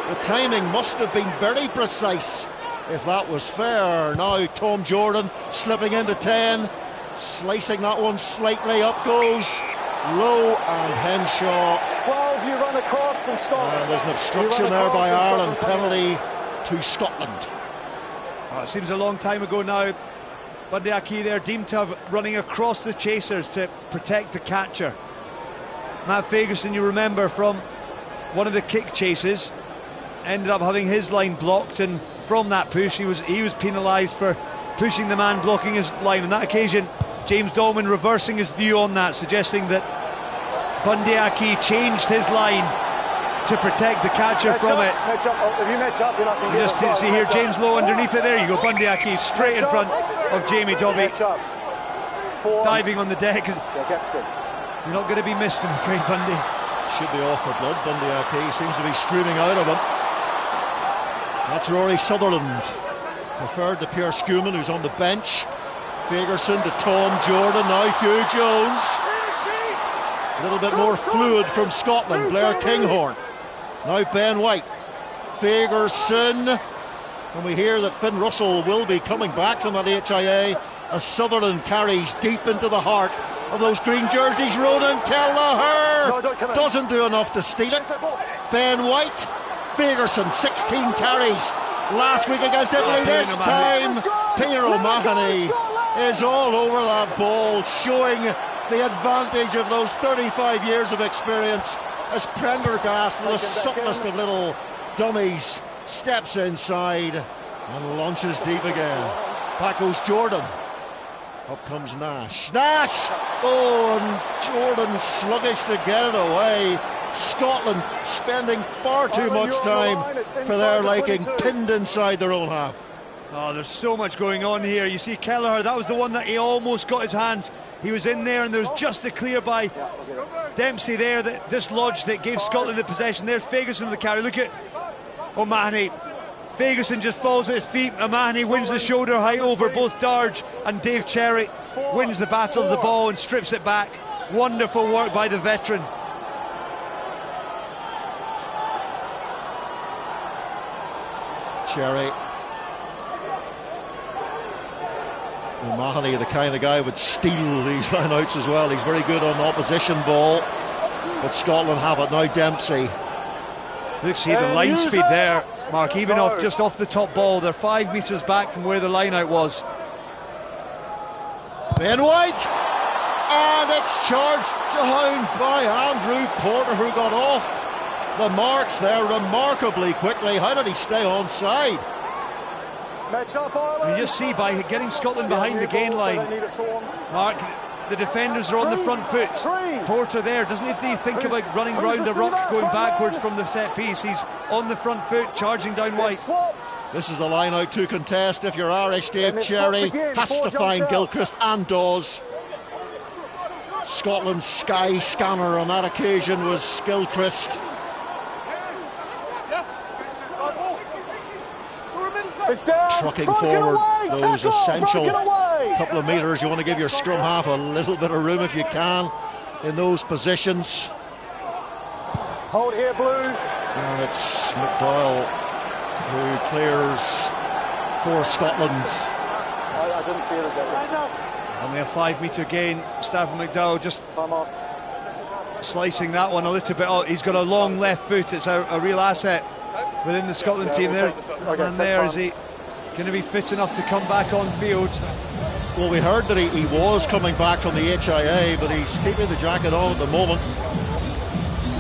The timing must have been very precise if that was fair. Now Tom Jordan slipping into 10, slicing that one slightly. Up goes Lowe and Henshaw. 12, you run across and stop. And there's an obstruction there by Ireland. Penalty to Scotland. Oh, it seems a long time ago now. Bundy Aki there deemed to have running across the chasers to protect the catcher. Matt Fagerson, you remember from one of the kick chases, ended up having his line blocked, and from that push he was penalised for pushing the man blocking his line. On that occasion, James Dolman reversing his view on that, suggesting that Bundy Aki changed his line to protect the catcher from it. If you match up, then I can just see here James Lowe underneath it. There you go. Bundy Aki straight in front of Jamie Dobby, diving on the deck. Yeah, that's good. You're not going to be missed, I'm afraid, Bundy. Should be off for blood. Bundy Aki seems to be streaming out of him. That's Rory Sutherland. Preferred to Pierre Schumann, who's on the bench. Fagerson to Tom Jordan. Now Hugh Jones. A little bit more fluid from Scotland. Blair Kinghorn. Now Ben White. Fagerson. And we hear that Finn Russell will be coming back from that HIA as Sutherland carries deep into the heart of those green jerseys. Ronan Kelleher doesn't do enough to steal it. Ben White. Fagerson, 16 carries last week against Italy. This time Peter O'Mahony is all over that ball, showing the advantage of those 35 years of experience as Prendergast, with the subtlest of little dummies, steps inside and launches deep again. Back goes Jordan. Up comes Nash. Nash! Oh, and Jordan sluggish to get it away. Scotland spending far too much time for their liking, pinned inside their own half. Oh, there's so much going on here. You see Kelleher, that was the one that he almost got his hands. He was in there, and there was just a clear by Dempsey there that dislodged it, gave Scotland the possession. There's Fagerson the carry. Look at O'Mahony. Fagerson just falls at his feet. O'Mahony wins the shoulder height over both Darge and Dave Cherry. Wins the battle of the ball and strips it back. Wonderful work by the veteran. Cherry. O'Mahony, the kind of guy who would steal these lineouts as well. He's very good on opposition ball, but Scotland have it now. Dempsey. Look, see the line speed there, Mark, even off just off the top ball. They're 5 metres back from where the lineout was. Ben White, and it's charged down by Andrew Porter, who got off the marks there remarkably quickly. How did he stay onside? You just see by getting Scotland behind the gain line, Mark, the defenders are on the front foot. Porter there doesn't need to think about running round a rock, going backwards from the set piece. He's on the front foot, charging down White. This is the line out to contest. If you're Irish, Dave Cherry has to find Gilchrist and Dawes. Scotland's sky scanner on that occasion was Gilchrist. Trucking forward those essential couple of metres. You want to give your scrum half a little bit of room if you can. in those positions. Hold here, Blue. And it's McDowell who clears for Scotland. I didn't see it as that. Only a 5-metre gain. Stafford McDowell just Time off. slicing that one a little bit out. He's got a long left foot. It's a real asset within the Scotland team there. And there, is he going to be fit enough to come back on field? Well, we heard that he was coming back from the HIA, but he's keeping the jacket on at the moment.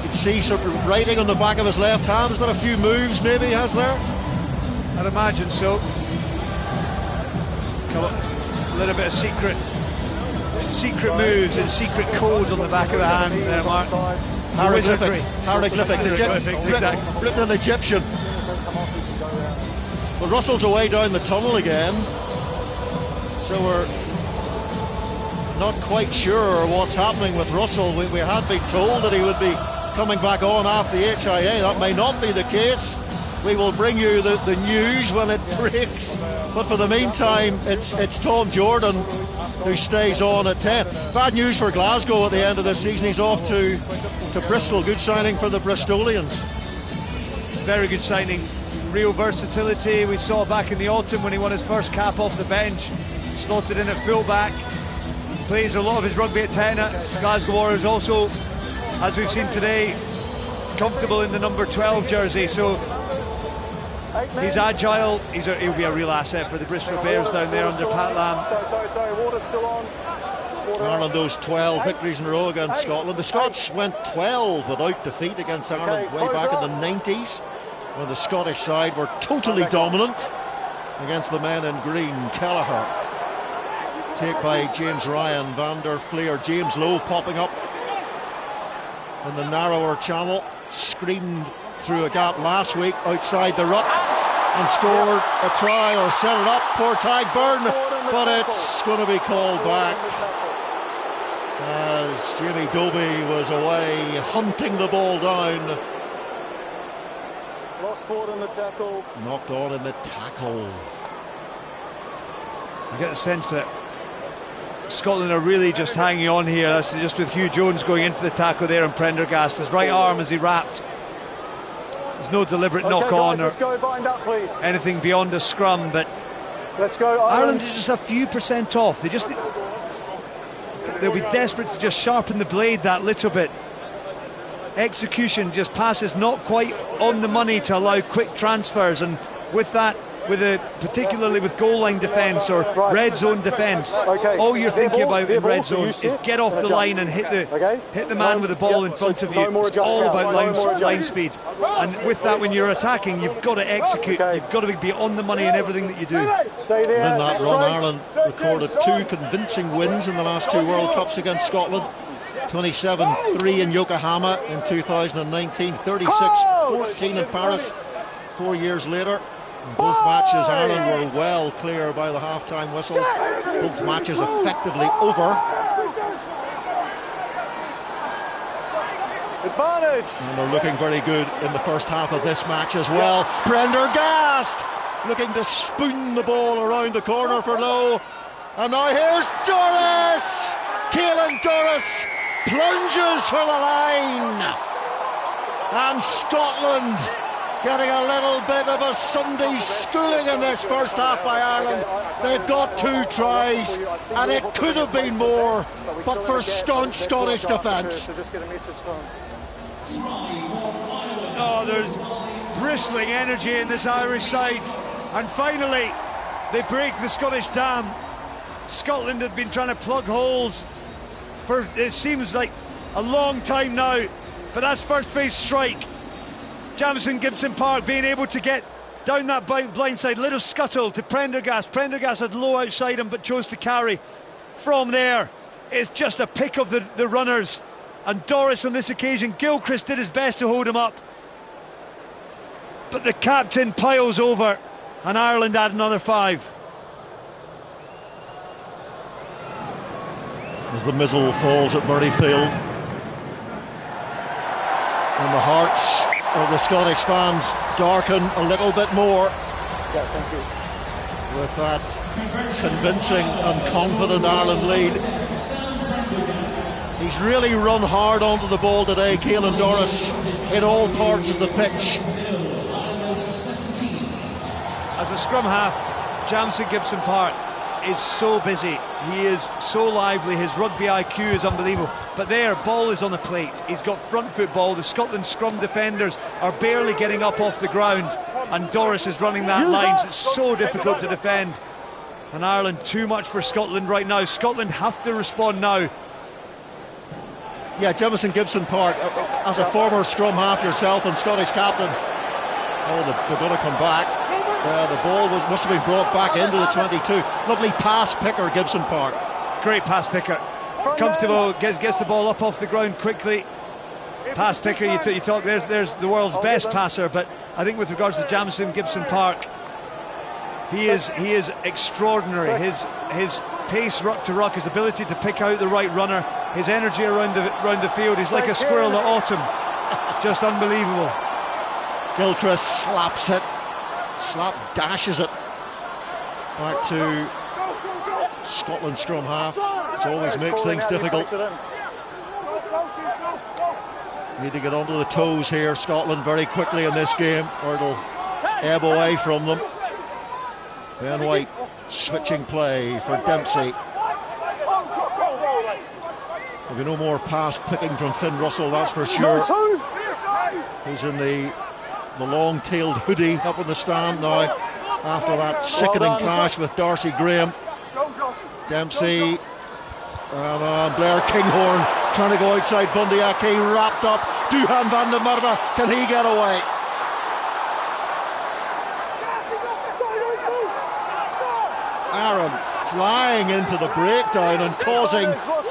You can see some writing on the back of his left hand. Is there a few moves maybe he has there? I'd imagine so. A little bit of secret moves and secret codes on the back of the hand there, Mark. Hieroglyphics, exactly. Written in Egyptian. Well, Russell's away down the tunnel again, so we're not quite sure what's happening with Russell. We had been told that he would be coming back on after the HIA. That may not be the case. We will bring you the news when it breaks, but for the meantime it's Tom Jordan who stays on at 10. Bad news for Glasgow at the end of the season. He's off to Bristol. Good signing for the Bristolians. Very good signing. Real versatility. We saw back in the autumn when he won his first cap off the bench. Slotted in at full-back. Plays a lot of his rugby at 10 at Glasgow Warriors. Also, as we've seen today, comfortable in the number 12 jersey. So he's agile. He'll be a real asset for the Bristol Bears down there under Pat Lam. Sorry, water's still on. Ireland, those 12 victories in a row against Scotland. The Scots went 12 without defeat against Ireland way back in the 90s, when the Scottish side were totally dominant against the men in green. Kelleher, take by James Ryan, Van der Fleer, James Lowe popping up in the narrower channel, screened through a gap last week outside the ruck and scored a try, or set it up for Tadhg, but it's going to be called back as Jamie Dobie was away hunting the ball down. Lost forward in the tackle. Knocked on in the tackle. I get the sense that Scotland are really just hanging on here. That's just with Hugh Jones going in for the tackle there, and Prendergast, his right arm as he wrapped. There's no deliberate knock on or anything beyond a scrum, but let's go, Ireland is just a few percent off. They'll be desperate to just sharpen the blade that little bit. Execution, just passes not quite on the money to allow quick transfers, and with that, particularly with goal line defence or red zone defence, all you're thinking about in red zone is get off the line and hit the man with the ball in front of you. It's all about line speed, and with that, when you're attacking, you've got to execute. You've got to be on the money in everything that you do. In that run, Ireland recorded 2 convincing wins in the last 2 World Cups against Scotland. 27-3 in Yokohama in 2019, 36-14 in Paris 4 years later. In both matches, Ireland were well clear by the half-time whistle. Both matches effectively over. Advantage! And they're looking very good in the first half of this match as well. Prendergast looking to spoon the ball around the corner for Lowe. And now here's Doris! Caelan Doris plunges for the line. And Scotland getting a little bit of a Sunday schooling in this first half by Ireland. They've got 2 tries, and it could have been more, but for staunch Scottish defence. Oh, there's bristling energy in this Irish side, and finally they break the Scottish dam. Scotland had been trying to plug holes for, it seems like, a long time now, but that's first base strike. Jamison Gibson Park being able to get down that blind side. Little scuttle to Prendergast. Prendergast had Low outside him but chose to carry. From there, it's just a pick of the runners. And Doris on this occasion, Gilchrist did his best to hold him up. But the captain piles over and Ireland add another 5. As the missile falls at Murrayfield, and the hearts of the Scottish fans darken a little bit more with that convincing and confident Ireland lead. He's really run hard onto the ball today, Caelan Doris, in all parts of the pitch. As a scrum half, Jamison Gibson Park is so busy. He is so lively. His rugby IQ is unbelievable. But there, ball is on the plate. He's got front foot ball. The Scotland scrum defenders are barely getting up off the ground, and Doris is running that line. It's so difficult to defend. And Ireland, too much for Scotland right now. Scotland have to respond now. Yeah, Jamison Gibson Park, as a former scrum half yourself and Scottish captain. Oh, they're going to come back. The ball must have been brought back into the 22. Lovely pass picker, Gibson Park. Great pass picker. Comfortable, gets the ball up off the ground quickly. Pass picker, you talk, there's the world's best passer, but I think with regards to Jamison Gibson Park, he is extraordinary. His pace ruck to ruck, his ability to pick out the right runner, his energy around the field. He's like a squirrel at autumn. Just unbelievable. Gilchrist slaps it. Slap dashes it back to Scotland scrum half, which always makes things difficult. Need to get onto the toes here, Scotland, very quickly in this game, or it'll ebb away from them. Ben White switching play for Dempsey. There'll be no more pass picking from Finn Russell, that's for sure. Who's in the long-tailed hoodie up in the stand now after that sickening clash with Darcy Graham. Dempsey and Blair Kinghorn trying to go outside Bundy Aki, wrapped up. Duhan van der Merwe, can he get away? Aaron flying into the breakdown and causing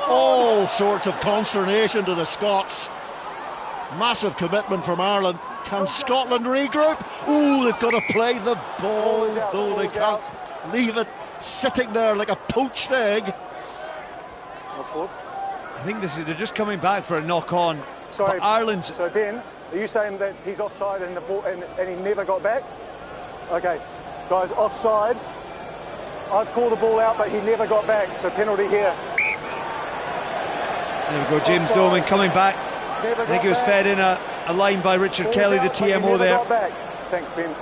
all sorts of consternation to the Scots. Massive commitment from Ireland. Can Scotland regroup? Ooh, they've got to play the ball, though they can't leave it sitting there like a poached egg. I think they're just coming back for a knock-on. Sorry, but Ireland. So Ben, are you saying that he's offside and the ball and he never got back? Okay, guys, offside. I've called the ball out, but he never got back. So penalty here. There we go, James Doman coming back. I think he was fed in a line by Richard Kelly, the TMO there. Thanks, Ben.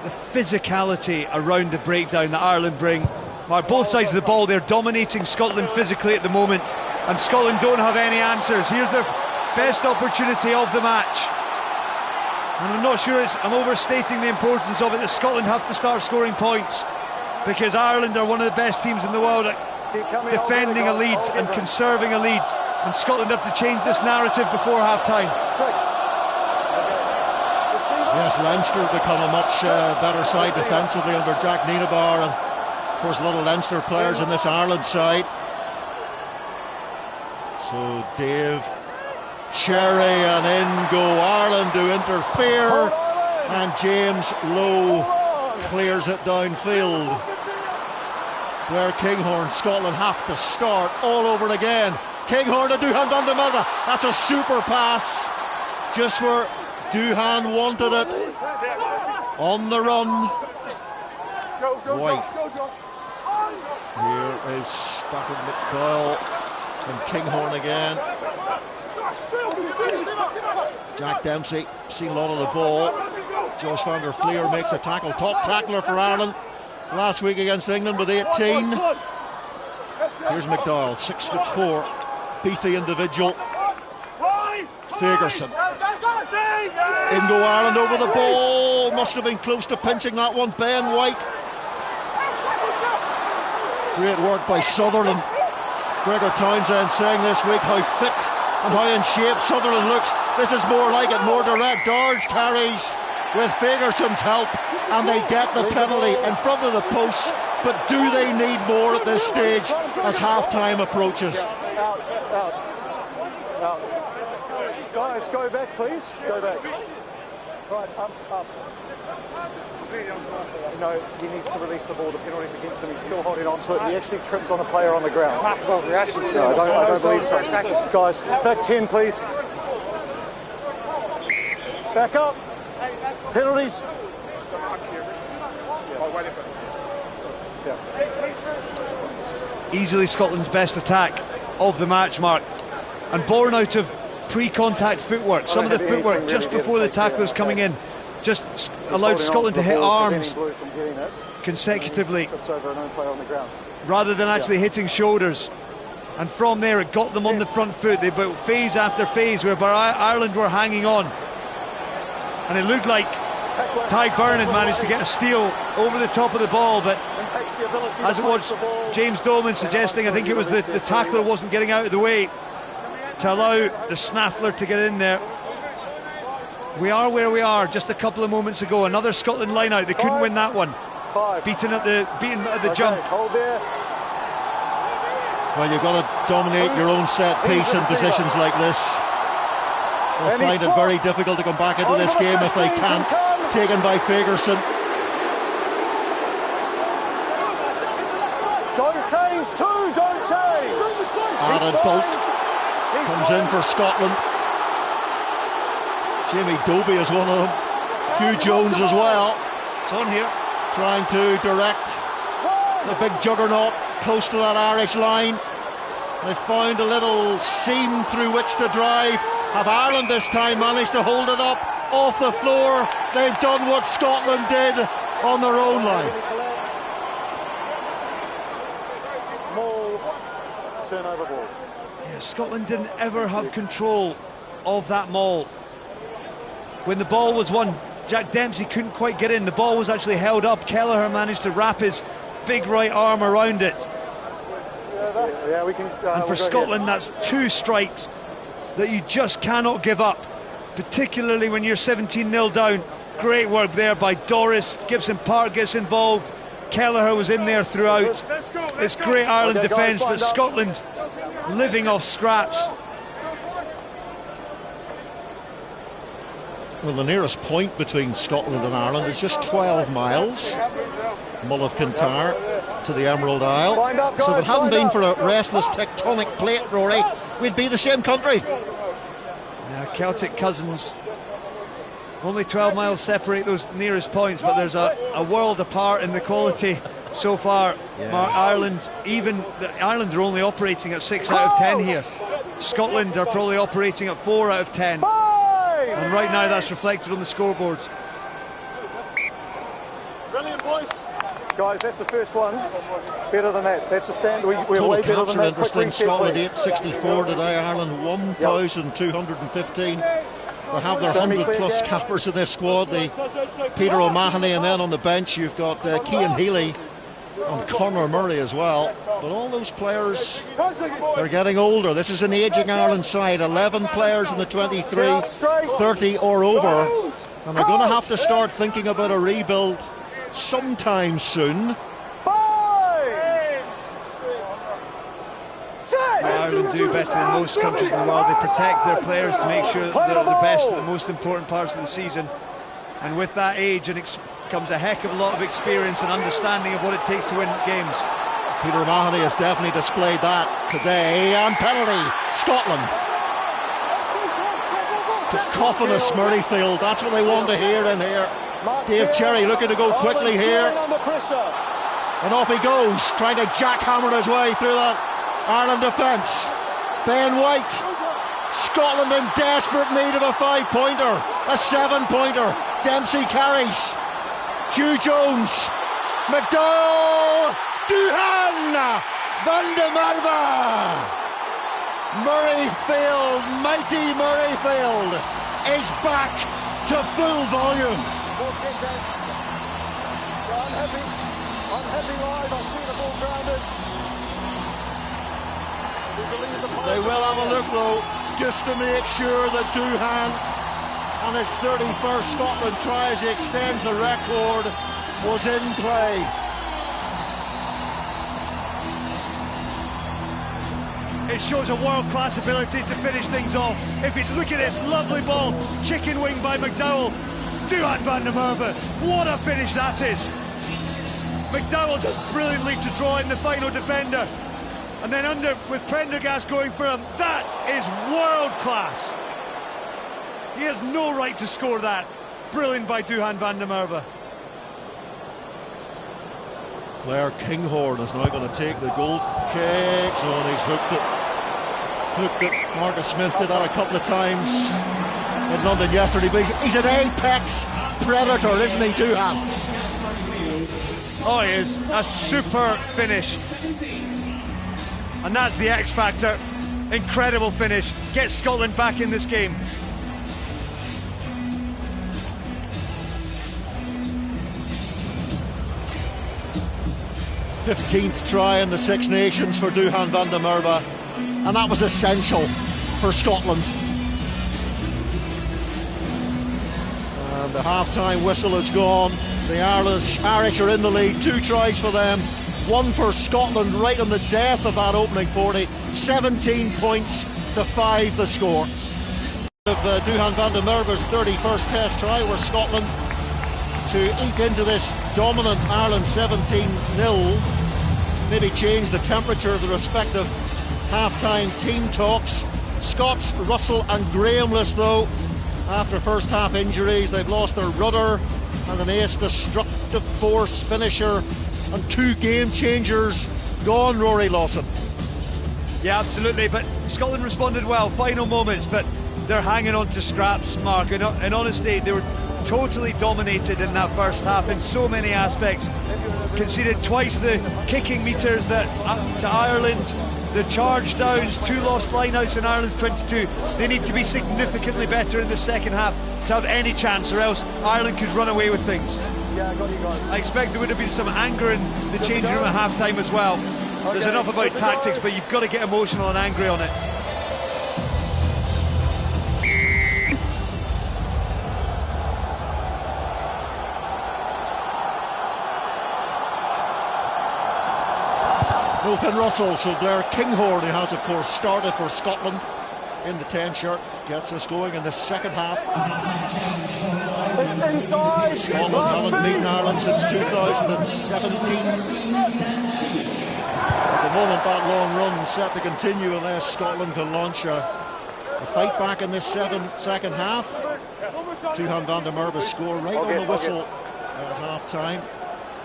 The physicality around the breakdown that Ireland bring. Both sides of the ball, they're dominating Scotland physically at the moment, and Scotland don't have any answers. Here's their best opportunity of the match. And I'm not sure I'm overstating the importance of it, that Scotland have to start scoring points, because Ireland are one of the best teams in the world at defending a lead and conserving a lead. And Scotland have to change this narrative before half-time. Yes, Leinster have become a much better side defensively under Jack Nienaber, and of course a lot of Leinster players in this Ireland side. So Dave Cherry, and in go Ireland to interfere, and James Lowe clears it downfield. Blair Kinghorn, Scotland have to start all over again. Kinghorn to Duhan van der Merwe. That's a super pass, just where Duhan wanted it. On the run. White. Here is Stafford McDowell and Kinghorn again. Jack Dempsey, seen a lot of the ball. Josh van der Fleer makes a tackle. Top tackler for Ireland last week against England with 18. Here's McDowell, 6'4", beefy individual. Fagerson. In go Ireland over the ball. Must have been close to pinching that one. Ben White. Great work by Sutherland. Gregor Townsend saying this week how fit and how in shape Sutherland looks. This is more like it, more direct. Darge carries with Fagerson's help, and they get the penalty in front of the post. But do they need more at this stage as half-time approaches? Out. Guys, go back, please. Go back. Right, up. No, he needs to release the ball. The penalty's against him. He's still holding on to it. He actually trips on a player on the ground. Passable reaction. No, I don't believe so. Guys, back 10, please. Back up. Penalties. Easily Scotland's best attack. of the match, Mark, and born out of pre-contact footwork. Some of the footwork just before the tackler's coming in just allowed Scotland to hit arms consecutively rather than actually hitting shoulders. And from there it got them on the front foot. They built phase after phase whereby Ireland were hanging on. And it looked like Ty Byrne had managed to get a steal over the top of the ball, but as it was James Dolman suggesting, I think it was the tackler wasn't getting out of the way to allow the snaffler to get in there. We are where we are just a couple of moments ago. Another Scotland line out. They couldn't win that one. Beaten at the jump. Hold there. Well, you've got to dominate your own set piece in positions like this. They'll find it very difficult to come back into this game if they can't. Taken by Fagerson. Don't change, don't change. Aaron Bolt comes in for Scotland. Jamie Doby is one of them. Hugh Jones as well. It's on here. Trying to direct the big juggernaut close to that Irish line. They found a little seam through which to drive. Have Ireland this time managed to hold it up off the floor? They've done what Scotland did on their own line. Turnover ball. Yeah, Scotland didn't ever have control of that maul. When the ball was won, Jack Dempsey couldn't quite get in. The ball was actually held up. Kelleher managed to wrap his big right arm around it. Yeah, we can. And for Scotland, that's 2 strikes that you just cannot give up, particularly when you're 17-0 down. Great work there by Doris. Gibson Park gets involved. Kelleher was in there throughout. It's great Ireland defence, but Scotland living off scraps. Well, the nearest point between Scotland and Ireland is just 12 miles. Mull of Kintyre to the Emerald Isle. So if it hadn't been for a restless tectonic plate, Rory, we'd be the same country. Yeah, Celtic cousins. Only 12 miles separate those nearest points, but there's a world apart in the quality so far. Yeah. Mark, Ireland are only operating at 6 out of 10 here. Scotland are probably operating at 4 out of 10. And right now that's reflected on the scoreboards. Brilliant, boys. Guys, that's the first one. Better than that. That's a stand. We're way better than that. Interesting. Scotland 864 today. Ireland 1,215. They have their 100+ cappers in their squad. Peter O'Mahony, and then on the bench you've got Cian Healy and Conor Murray as well. But all those players are getting older. This is an ageing Ireland side. 11 players in the 23, 30 or over. And they're going to have to start thinking about a rebuild sometime soon. Ireland do better than most countries in the world. They protect their players to make sure that they're the best for the most important parts of the season. And with that age comes a heck of a lot of experience and understanding of what it takes to win games. Peter O'Mahony has definitely displayed that today. And penalty, Scotland. Cacophonous Murrayfield, that's what they want to hear in here. Dave Cherry looking to go quickly here. And off he goes, trying to jackhammer his way through that Ireland defence. Ben White. Scotland in desperate need of a 5-pointer, a 7-pointer. Dempsey carries. Hugh Jones. McDowell. Duhan. Van de Marva. Murrayfield, mighty Murrayfield, is back to full volume. Unhappy live, I see the ball grounded. They will have a look though, just to make sure that Duhan on his 31st Scotland try as he extends the record was in play. It shows a world-class ability to finish things off. If you look at this lovely ball, chicken wing by McDowell, Duhan van der Merwe, what a finish that is. McDowell does brilliantly to draw in the final defender. And then under with Prendergast going for him, that is world-class. He has no right to score that. Brilliant by Duhan van der Merwe. Blair Kinghorn is now going to take the goal kick. So he's hooked it. Looked at Marcus Smith, did that a couple of times in London yesterday, but he's an apex predator, isn't he, Doohan? Oh, he is. A super finish. And that's the X factor. Incredible finish. Gets Scotland back in this game. th try in the Six Nations for Doohan van der Merwe, and that was essential for Scotland. And the half-time whistle is gone. The Irish are in the lead. 2 tries for them, 1 for Scotland right on the death of that opening 40. 17 points to 5 the score. Of Doohan van der Merwe's 31st Test try, where Scotland to eat into this dominant Ireland 17-0, maybe change the temperature of the respective half-time team talks. Scots, Russell and Grahamless, though, after first half injuries, they've lost their rudder and an ace destructive force finisher, and 2 game changers gone, Rory Lawson. Yeah, absolutely, but Scotland responded well, final moments, but they're hanging on to scraps, Mark. In honesty, they were totally dominated in that first half in so many aspects. Conceded twice the kicking meters that to Ireland, the charge downs, 2 lost lineouts in Ireland's 22. They need to be significantly better in the second half to have any chance, or else Ireland could run away with things. Yeah, I got you guys. I expect there would have been some anger in the changing room at half-time as well. There's enough about tactics, but you've got to get emotional and angry on it. No Finn Russell, so Blair Kinghorn, who has of course started for Scotland in the 10 shirt, gets us going in the second half. It's inside. Scotland haven't beaten Ireland since 2017. At the moment, that long run is set to continue unless Scotland can launch a fight back in this second half. Doohan van der Merwe score right on the whistle at half-time.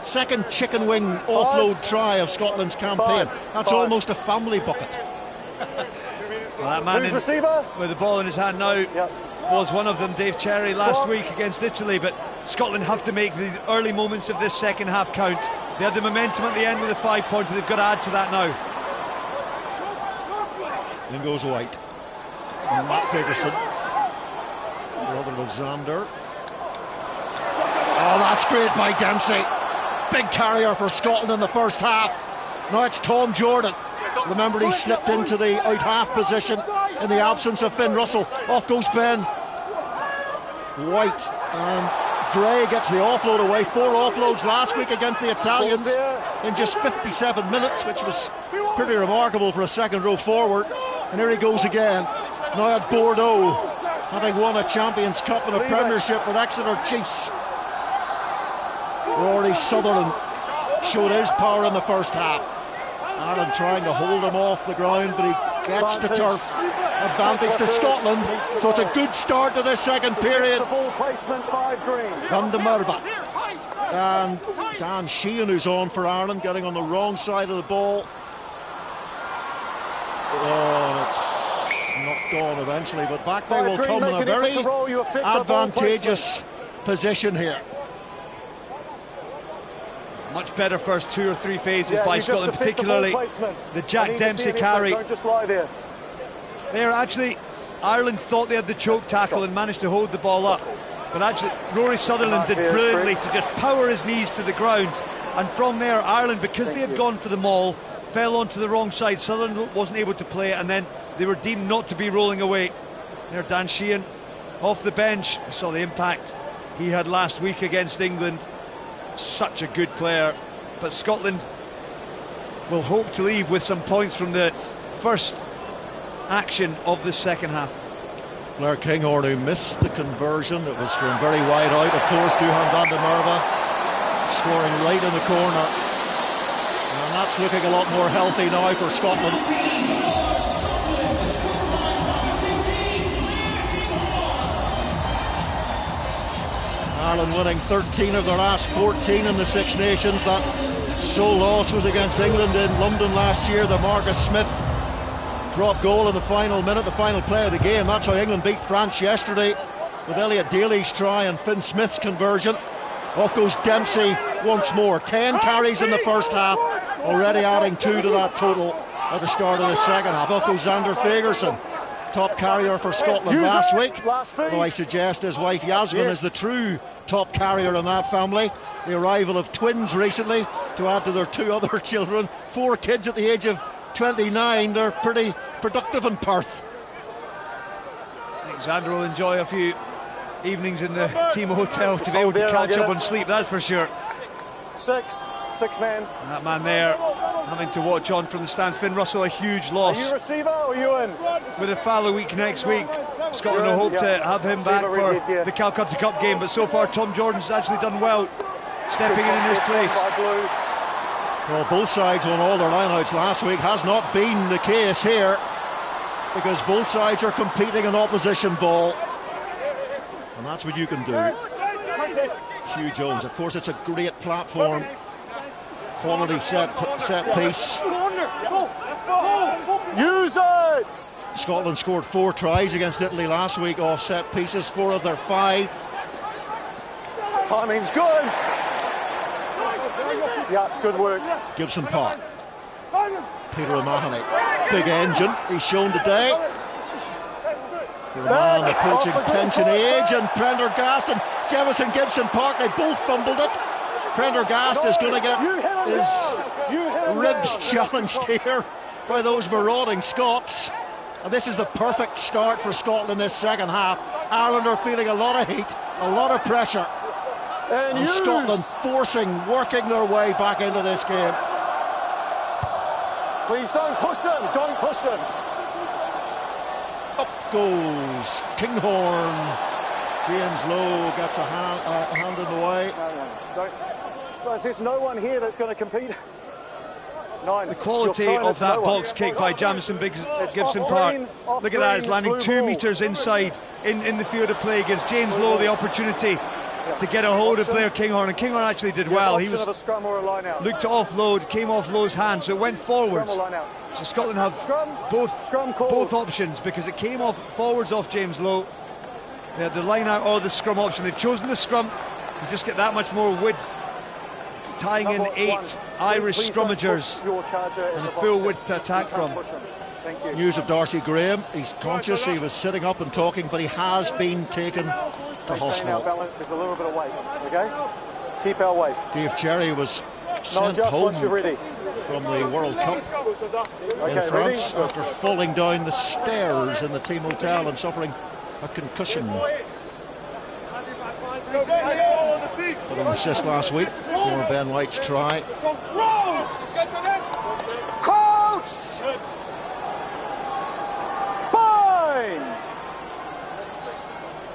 Second chicken wing offload try of Scotland's campaign. That's almost a family bucket. Well, that man with the ball in his hand now was one of them, Dave Cherry, last week against Italy. But Scotland have to make the early moments of this second half count. They had the momentum at the end with a 5-pointer. They've got to add to that now. In goes White. And Matt Ferguson, brother of Xander. Oh, that's great by Dempsey. Big carrier for Scotland in the first half. Now it's Tom Jordan. Remember, he slipped into the out half position in the absence of Finn Russell. Off goes Ben. White and Gray gets the offload away. 4 offloads last week against the Italians in just 57 minutes, which was pretty remarkable for a second row forward. And here he goes again. Now at Bordeaux, having won a Champions Cup and a Premiership with Exeter Chiefs. Rory Sutherland showed his power in the first half. Ireland trying to hold him off the ground, but he gets the turf. Advantage to Scotland, so it's a good start to this second period. Van der Merwe and Dan Sheehan, who's on for Ireland, getting on the wrong side of the ball. Oh, it's knocked on eventually, but back they will come in a very advantageous position here. Much better first 2 or 3 phases by Scotland, particularly the Jack Dempsey carry. Don't just lie there. There, actually, Ireland thought they had the choke tackle and managed to hold the ball up. But actually, Rory Sutherland did brilliantly to just power his knees to the ground. And from there, Ireland, because they had gone for the maul, fell onto the wrong side. Sutherland wasn't able to play, and then they were deemed not to be rolling away. There, Dan Sheehan off the bench. We saw the impact he had last week against England. Such a good player, but Scotland will hope to leave with some points from the first action of the second half. Blair Kinghorn, who missed the conversion, it was from very wide out, of course. Doohan van der Merwe scoring right in the corner, and that's looking a lot more healthy now for Scotland. Ireland winning 13 of their last 14 in the Six Nations. That sole loss was against England in London last year. The Marcus Smith Drop goal in the final minute, the final play of the game. That's how England beat France yesterday, with Elliot Daly's try and Finn Smith's conversion. Off goes Dempsey once more. 10 carries in the first half, already adding 2 to that total at the start of the second half. Off goes Xander Fagerson, top carrier for Scotland last week. Though I suggest his wife Yasmin is the true top carrier in that family. The arrival of twins recently to add to their 2 other children. 4 kids at the age of 29. They're pretty productive in Perth. I think Xander will enjoy a few evenings in the team hotel to be able to catch up on sleep, that's for sure. Six man. And that man there having to watch on from the stands. Finn Russell, a huge loss. Are you receiver or you in? With a fallow week next week, Scotland will hope to have him back for the Calcutta Cup game, but so far Tom Jordan's actually done well stepping in his place. Well, both sides won all their lineouts last week. Has not been the case here, because both sides are competing in opposition ball, and that's what you can do. Hugh Jones, of course, it's a great platform, quality set piece. Use it! Scotland scored 4 tries against Italy last week off set pieces, 4 of their 5. Timing's good. Yeah, good work. Gibson Park. Peter O'Mahony, big engine, he's shown today. The man approaching pension age, and Prendergast and Jefferson Gibson Park, they both fumbled it. Prendergast is going to get his ribs challenged here by those marauding Scots. And this is the perfect start for Scotland this second half. Ireland are feeling a lot of heat, a lot of pressure. And Scotland working their way back into this game. Please don't push him, don't push him. Up goes Kinghorn. James Lowe gets a hand in the way. No. There's no one here that's going to compete. 9. The quality of that box kick by Jamison Gibson Park. Look at that, it's landing 2 metres inside in the field of play, gives James Lowe the opportunity to get a hold of Blair Kinghorn, and Kinghorn actually did well. He was looked to offload, came off Lowe's hand, so it went forwards. So Scotland have both options, because it came off forwards off James Lowe. They had the line out or the scrum option. They've chosen the scrum to just get that much more width, tying in 8 Irish scrummagers and a full width to attack from. News of Darcy Graham. He's conscious, he was sitting up and talking, but he has been taken to hospital. Our balance is a little bit of weight, okay? Keep our weight. Dave Cherry was sent home once you're ready. from the World Cup in France after falling down the stairs in the team hotel and suffering a concussion. Got an assist last week for Ben White's try. Crouch! Bind!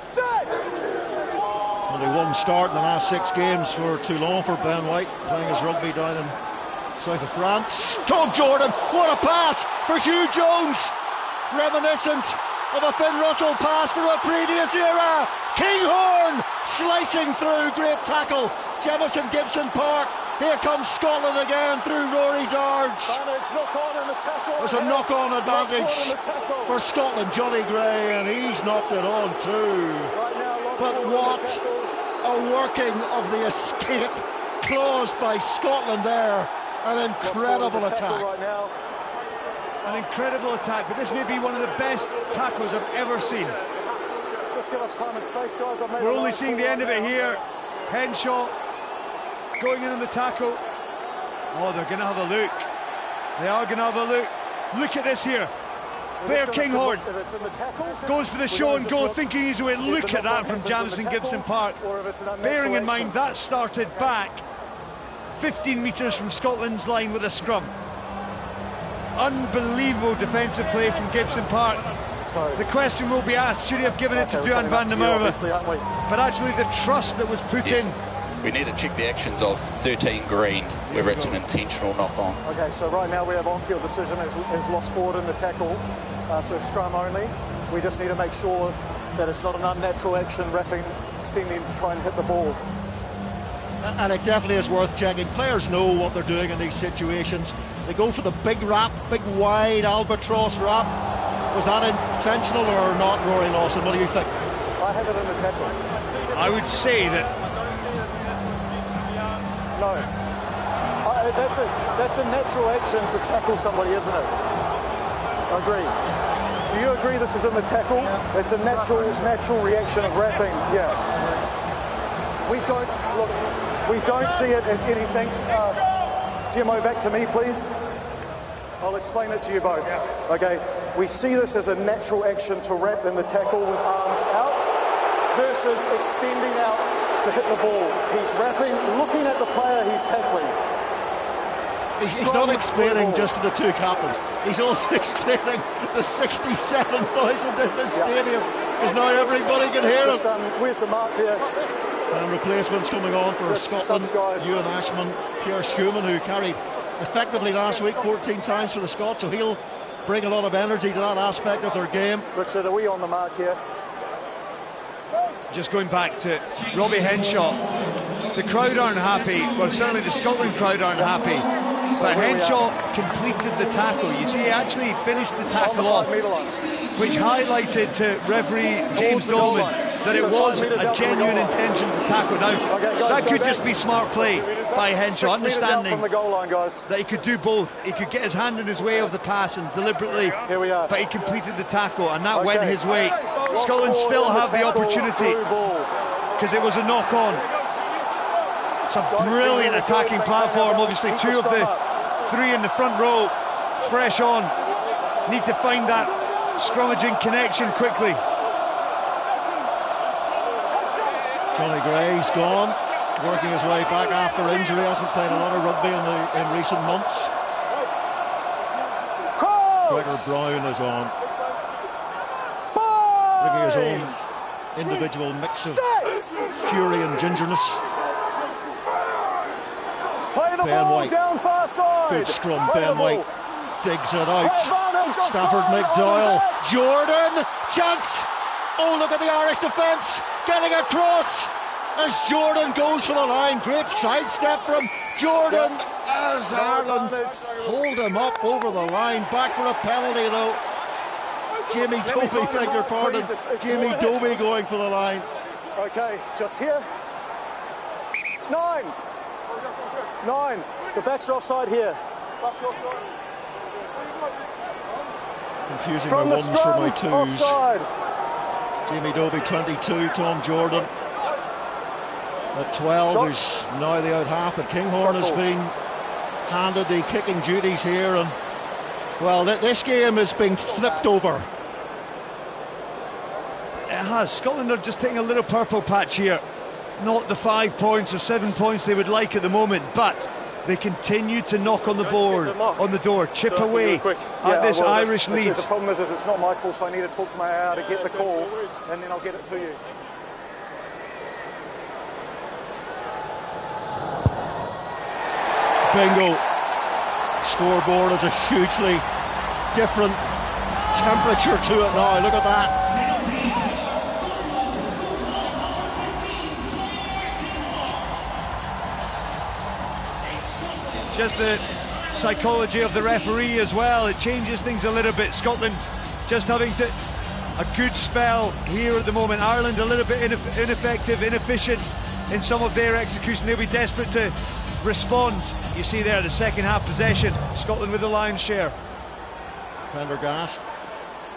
Set! Only 1 start in the last 6 games for Toulon for Ben White, playing his rugby down in south of France. Tom Jordan, what a pass for Hugh Jones! Reminiscent of a Finn Russell pass from a previous era. Kinghorn slicing through, great tackle. Jefferson Gibson Park. Here comes Scotland again through Rory Darge. There's a knock-on advantage for Scotland. Johnny Gray, and he's knocked it on too. But what a working of the escape clause by Scotland there. An incredible attack. An incredible attack, but this may be one of the best tackles I've ever seen. Just give us time and space, guys. We're only seeing the end of it here. Henshaw going in on the tackle. Oh, they're going to have a look. They are going to have a look. Look at this here. Blair Kinghorn goes for the show and go, thinking he's away. Look at that from Jamison Gibson Park. Bearing in mind that started back 15 metres from Scotland's line with a scrum. Unbelievable defensive play from Gibson Park. The question will be asked, should he have given it to Duhan van der Merwe? But actually the trust that was put in. We need to check the actions of 13 Green, whether it's an intentional knock-on. Okay, so right now we have on-field decision is lost forward in the tackle, so scrum only. We just need to make sure that it's not an unnatural action, wrapping, extending to try and hit the ball. And it definitely is worth checking. Players know what they're doing in these situations. They go for the big wrap, big wide albatross wrap. Was that intentional or not, Rory Lawson? What do you think? I have it in the tackle. I would say that... No. That's a natural action to tackle somebody, isn't it? I agree. Do you agree this is in the tackle? Yeah. It's a natural reaction of wrapping. Yeah. We don't see it as anything. Timo, back to me, please. I'll explain it to you both. Yeah. Okay. We see this as a natural action to wrap in the tackle with arms out versus extending out to hit the ball. He's wrapping, looking at the player he's tackling. He's not explaining just to the two captains. He's also explaining the 67,000 in the stadium, because now everybody can hear him. Where's the mark there? And replacements coming on for Scotland. Ewan Ashman, Pierre Schumann, who carried effectively last week 14 times for the Scots, so he'll bring a lot of energy to that aspect of their game. Richard, are we on the mark here? Just going back to Robbie Henshaw, the crowd aren't happy. Well, certainly the Scotland crowd aren't happy. But Henshaw completed the tackle. You see, he actually finished the tackle off, which highlighted to referee James Dolman that it was a genuine intention to tackle. Now, that could just be smart play by Henshaw, understanding that he could do both. He could get his hand in his way of the pass and deliberately, but he completed the tackle, and that went his way. Scotland still have the opportunity because it was a knock-on. It's a brilliant attacking platform. Obviously, two of the three in the front row fresh on. Need to find that scrummaging connection quickly. Johnny Gray's gone, working his way back after injury. Hasn't played a lot of rugby in recent months. Gregor Brown is on, bringing his own individual mix of fury and gingerness. Play the Ben ball White, down far side. good scrum. Ben White digs it out. Stafford McDoyle, Jordan, chance. Oh, look at the Irish defence getting across as Jordan goes for the line. Great sidestep from Jordan as Ireland hold him up over the line. Back for a penalty though. Jamie Dobie, beg your pardon. Jamie Dobie going for the line. Okay, just here. 9. The backs are offside here. Confusing From my the ones for my twos. Offside. Jamie Dobie 22, Tom Jordan at 12. There's now the out half, but Kinghorn has been handed the kicking duties here, and well, this game is being flipped over. It has. Scotland are just taking a little purple patch here. Not the 5 points or 7 points they would like at the moment, but they continue to knock on the board, on the door, chip away at this Irish lead. The problem is it's not my call, so I need to talk to my AR to get the call, and then I'll get it to you. Bingo. Scoreboard has a hugely different temperature to it now. Look at that. Just the psychology of the referee as well, it changes things a little bit. Scotland just having a good spell here at the moment. Ireland a little bit ineffective, inefficient in some of their execution. They'll be desperate to respond. You see there the second half possession, Scotland with the lion's share. Prendergast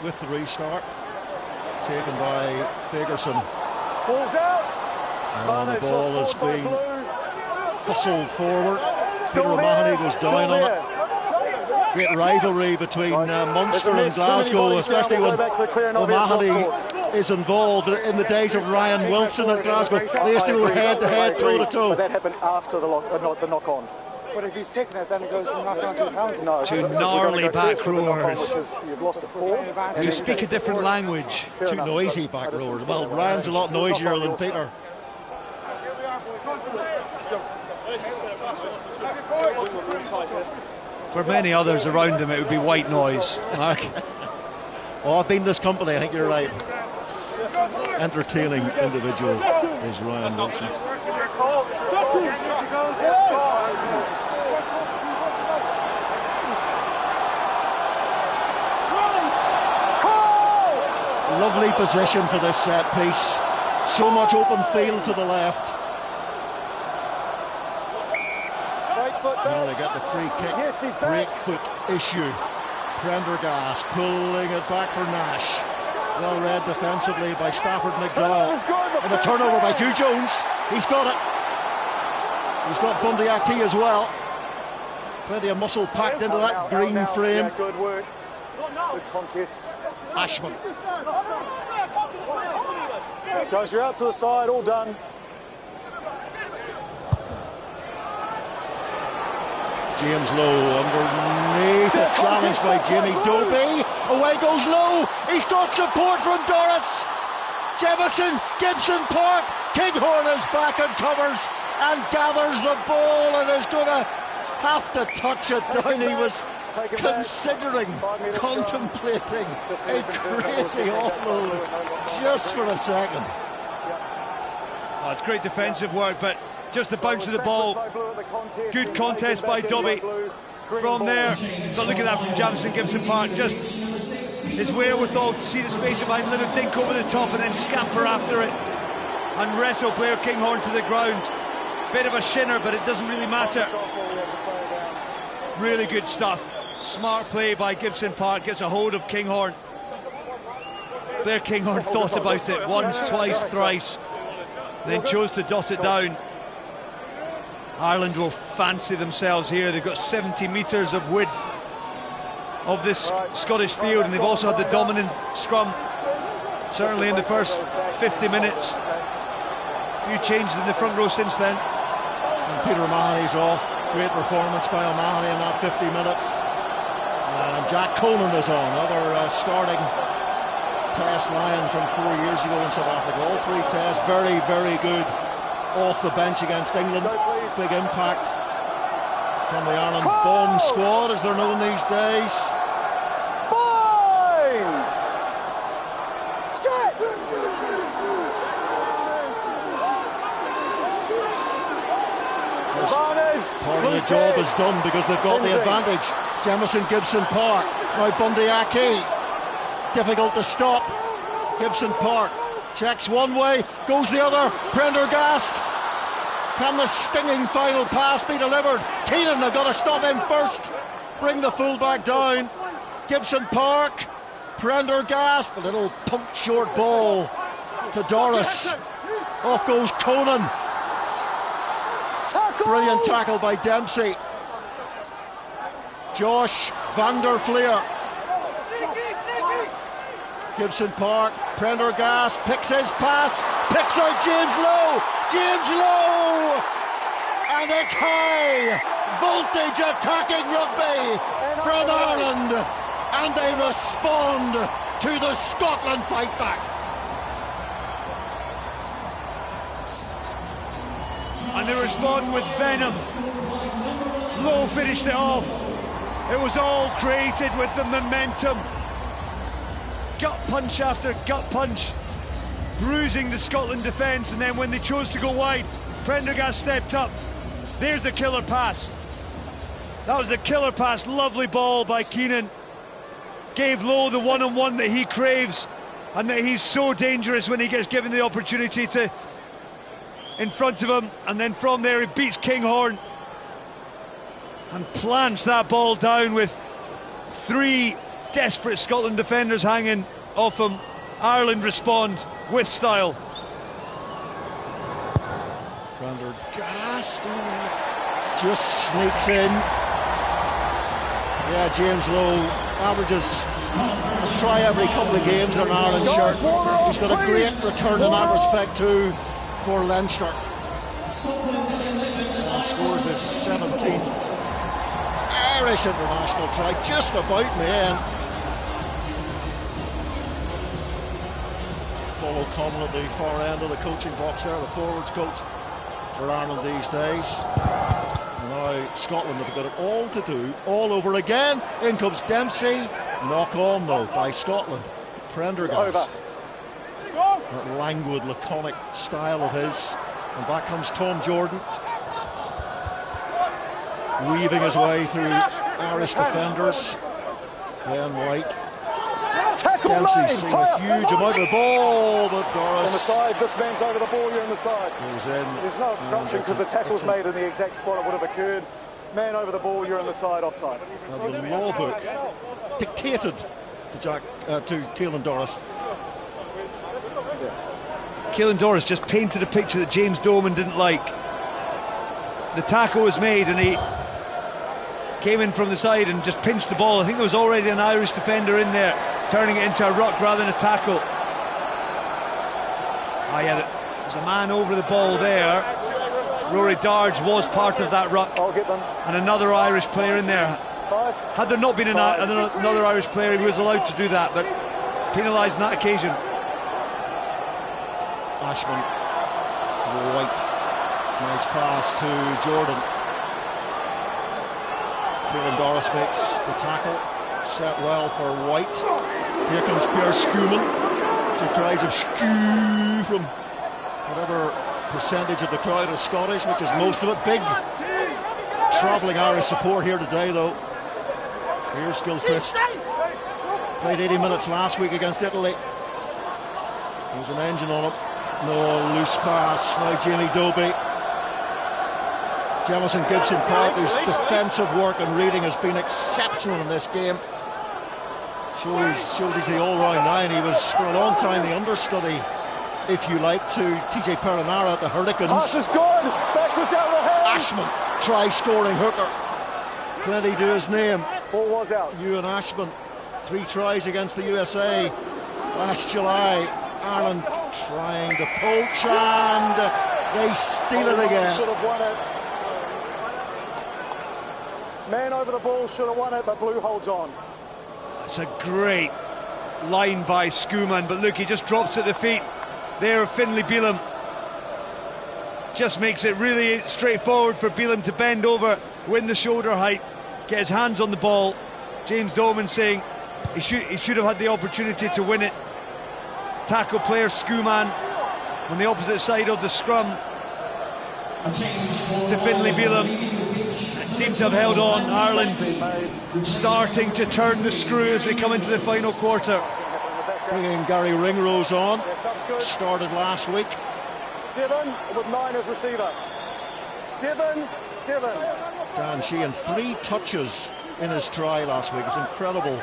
with the restart, taken by Fagerson. Ball's out. And the ball has been hustled forward. Peter O'Mahony goes down on it. Great rivalry between Munster and Glasgow, especially when O'Mahony is involved. In the days of Ryan Wilson at Glasgow, they used to go head-to-head, toe-to-toe. But that happened after the knock-on. But if he's taking it, then it goes from knock-on to counter. No, two gnarly back rowers you've lost it 4. who speak a different language. Two noisy back rowers. Well, Ryan's a lot noisier than Peter. For many others around him, it would be white noise. Mark. Oh, I've been this company, I think you're right. Entertaining individual is Ryan Wilson. lovely position for this set piece. So much open field to the left. Right foot back. Now they get the free kick. Yes, he's Break back. foot issue. Prendergast pulling it back for Nash. Well read defensively by Stafford McDowell. And a turnover by Hugh Jones. He's got it. He's got Bundyaki as well. Plenty of muscle packed into that green frame. Yeah, good work. Good contest. Ashman. Guys, you're out to the side, all done. James Lowe underneath, a challenge by Jimmy Dobie. Away goes Lowe. He's got support from Doris. Jefferson, Gibson Park. Kinghorn is back and covers and gathers the ball and is going to have to touch it down. He was considering, contemplating a crazy offload just for a second. Oh, it's great defensive work, but just the bounce of the ball. Good contest by Dobby. From there, but look at that from Jamison Gibson Park. Just his wherewithal to see the space behind, let him dink over the top and then scamper after it and wrestle Blair Kinghorn to the ground. Bit of a shinner, but it doesn't really matter. Really good stuff. Smart play by Gibson Park, gets a hold of Kinghorn. Blair Kinghorn thought about it once, twice, thrice, then chose to dot it down. Ireland will fancy themselves here. They've got 70 metres of width of this Scottish field, and they've also had the dominant scrum, certainly in the first 50 minutes. A few changes in the front row since then. And Peter O'Mahony's off. Great performance by O'Mahony in that 50 minutes. And Jack Conan is on, another starting Test Lion from 4 years ago in South Africa. All three tests, very, very good off the bench against England. Big impact from the Ireland bomb squad, as they're known these days. Bind! Set! Part of the job is done because they've got the advantage. Jamison Gibson Park, now Bundyaki. Difficult to stop. Gibson Park checks one way, goes the other. Prendergast. Can the stinging final pass be delivered? Keenan, they've got to stop him first. Bring the fullback down. Gibson Park. Prendergast. A little pumped short ball to Doris. Off goes Conan. Brilliant tackle by Dempsey. Josh van der Fleer. Gibson Park, Prendergast picks his pass, picks out James Lowe. James Lowe! And it's high voltage attacking rugby from Ireland. And they respond to the Scotland fight back. And they respond with venom. Lowe finished it off. It was all created with the momentum. Gut punch after gut punch, bruising the Scotland defence, and then when they chose to go wide, Prendergast stepped up. There's a killer pass. That was a killer pass. Lovely ball by Keenan. Gave Lowe the one-on-one that he craves, and that he's so dangerous when he gets given the opportunity to in front of him, and then from there he beats Kinghorn and plants that ball down with three desperate Scotland defenders hanging off him. Ireland respond with style. Prendergast just sneaks in. Yeah, James Lowe averages a try every couple of games in an Ireland shirt. He's got a great return in that respect too for Leinster. And scores his 17th Irish international try, just about in the end. Paul O'Connell at the far end of the coaching box there, the forwards coach for Ireland these days. And now Scotland have got it all to do, all over again. In comes Dempsey, knock on though by Scotland. Prendergast. That languid, laconic style of his. And back comes Tom Jordan, weaving his way through Irish defenders. Ben White. Dempsey's seen a huge amount of the ball, but Doris... On the side, this man's over the ball, you're on the side. Goes in. There's no obstruction because the tackle's made in the exact spot it would have occurred. Man over the ball, you're on the side, offside. And the law book dictated to Caelan Doris. Caelan Doris just painted a picture that James Doman didn't like. The tackle was made and he came in from the side and just pinched the ball. I think there was already an Irish defender in there, turning it into a ruck rather than a tackle. Ah, yeah, there's a man over the ball there. Rory Darge was part of that ruck. I'll get them. And another Irish player in there. Had there not been another Irish player, he was allowed to do that, but penalised on that occasion. Ashman, White, nice pass to Jordan. Caelan Doris makes the tackle, set well for White. Here comes Pierre Schoeman. So cries of "skoo" from whatever percentage of the crowd is Scottish, which is most of it. Big travelling Irish support here today, though. Here's Gilchrist. Played 80 minutes last week against Italy. There's an engine on him. No, loose pass. Now Jamie Dobie. Jamison Gibson Park, whose defensive work and reading has been exceptional in this game. Shows he's the all-round nine. He was for a long time the understudy, if you like, to TJ Perenara at the Hurricanes. Pass is good. Backwards out of the hands. Ashman try scoring hooker. Plenty to his name. Ball was out. Ewan Ashman, 3 tries against the USA last July. Ireland trying to poach and they steal it again. Should have won it. Man over the ball should have won it, but Blue holds on. It's a great line by Schoeman, but look, he just drops at the feet there of Finlay Bealham. Just makes it really straightforward for Bealham to bend over, win the shoulder height, get his hands on the ball. James Doman saying he should have had the opportunity to win it. Tackle player Schoeman on the opposite side of the scrum to Finlay Bealham. Teams have held on. Ireland starting to turn the screw as we come into the final quarter. Bringing Gary Ringrose on. Started last week. 7 with 9 as receiver. 7. Dan Sheehan, 3 touches in his try last week. It's incredible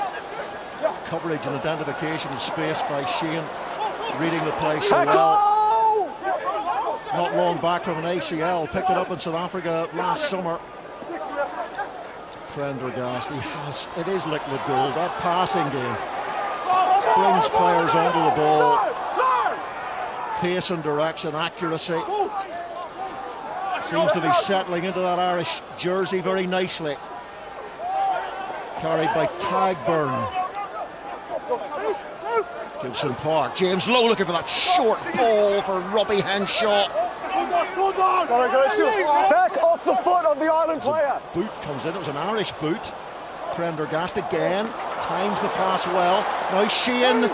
coverage and identification of space by Sheehan. Reading the play so well. Not long back from an ACL. Picked it up in South Africa last summer. Prendergast, it is liquid gold. That passing game brings players onto the ball. Pace and direction, accuracy. Seems to be settling into that Irish jersey very nicely. Carried by Tagburn. Gibson Park, James Lowe looking for that short ball for Robbie Henshaw. Back off the foot of the Ireland player. Boot comes in, it was an Irish boot. Prendergast again, times the pass well. Now Sheehan,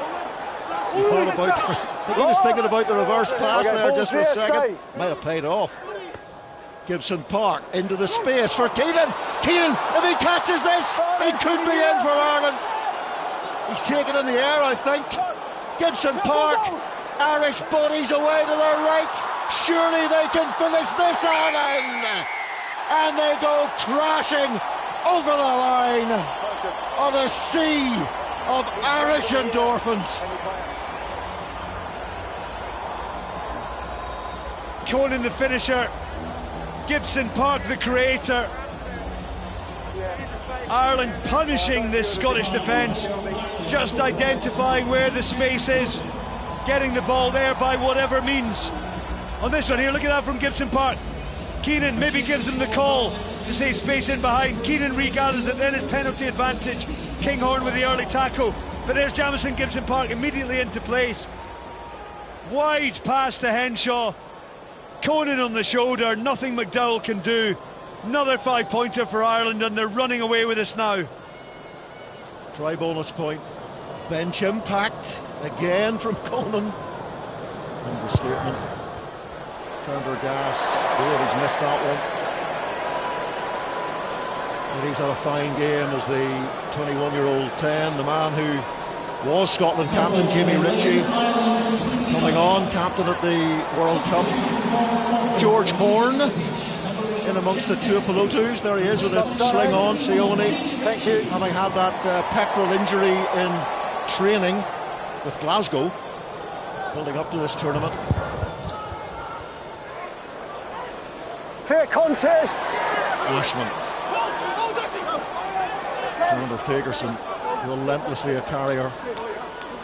he was thinking about the reverse pass there just for a second. Might have paid off. Gibson Park into the space for Keenan. Keenan, if he catches this, he could be in for Ireland. He's taken in the air, I think. Gibson Park, Irish bodies away to their right. Surely they can finish this, Ireland. And they go crashing over the line on a sea of Irish endorphins. Conan the finisher, Gibson Park the creator. Ireland punishing this Scottish defence, just identifying where the space is, getting the ball there by whatever means. On this one here, look at that from Gibson Park. Keenan maybe gives him the call to save space in behind. Keenan regathers it, then his penalty advantage. Kinghorn with the early tackle, but there's Jamison Gibson Park immediately into place. Wide pass to Henshaw. Conan on the shoulder, nothing McDowell can do. Another 5-pointer for Ireland, and they're running away with us now. Try bonus point. Bench impact again from Conan. Understatement. Prendergast, he's missed that one. But he's had a fine game as the 21-year-old 10, the man who was Scotland captain Jamie Ritchie, coming on, captain at the World Cup. George Horn in amongst the Tuipulotus. There he is with a sling on. Sione, thank you. Having had that pectoral injury in training with Glasgow, building up to this tournament. Fair contest. Ashman. Sander Fagerson, relentlessly a carrier.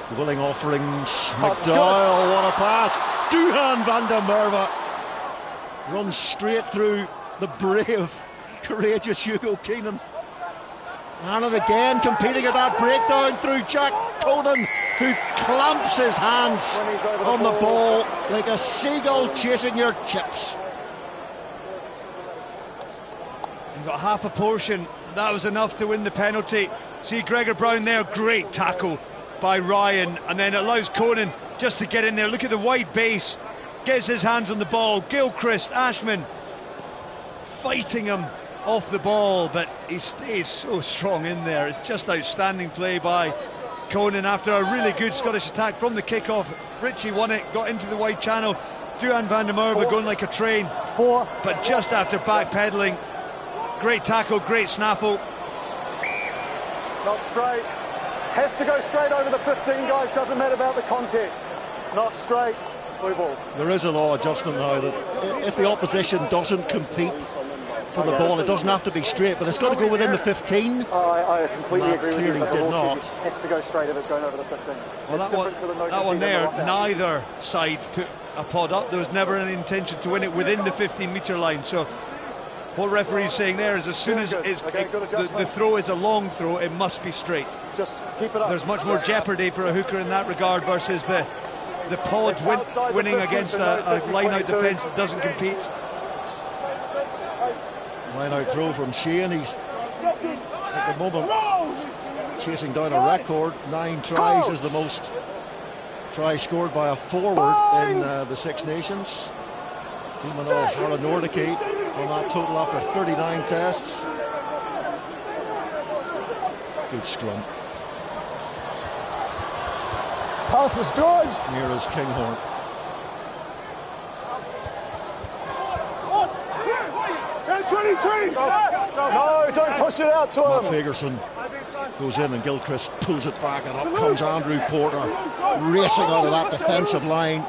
The willing offerings. McDowell, what a pass. Duhan van der Merwe runs straight through the brave, courageous Hugo Keenan. And again competing at that breakdown through Jack Conan, who clamps his hands on the ball like a seagull chasing your chips. You've got half a portion. That was enough to win the penalty. See Gregor Brown there, great tackle by Ryan, and then allows Conan just to get in there. Look at the wide base, gets his hands on the ball. Gilchrist, Ashman fighting him off the ball, but he stays so strong in there. It's just outstanding play by Conan after a really good Scottish attack from the kickoff. Ritchie won it, got into the wide channel. Duhan van der Merwe going like a train. But just after backpedaling, great tackle, great snaffle. Not straight. Has to go straight over the 15, guys. Doesn't matter about the contest. Not straight. Blue ball. There is a law adjustment now that if the opposition doesn't compete for the ball, it doesn't have to be straight, but it's got to go within the 15. I completely agree with you, but the did rule says not. you have to go straight if it's going over the 15. Well, that one there, neither side put a pod up. There was never any intention to win it within the 15-metre line. So what referee's saying there is as soon as the throw is a long throw, it must be straight. Just keep it up. There's much more jeopardy for a hooker in that regard versus the pod winning against a line-out defence that doesn't compete. Line-out throw from Shane. He's at the moment chasing down a record. 9 tries is the most tries scored by a forward in the Six Nations. Imanol Haranordici on that total after 39 tests. Good scrum. Pass is good. Near as Kinghorn. No, don't push it out to Matt him. Fagerson goes in and Gilchrist pulls it back, and up comes Andrew Porter racing out of that defensive line.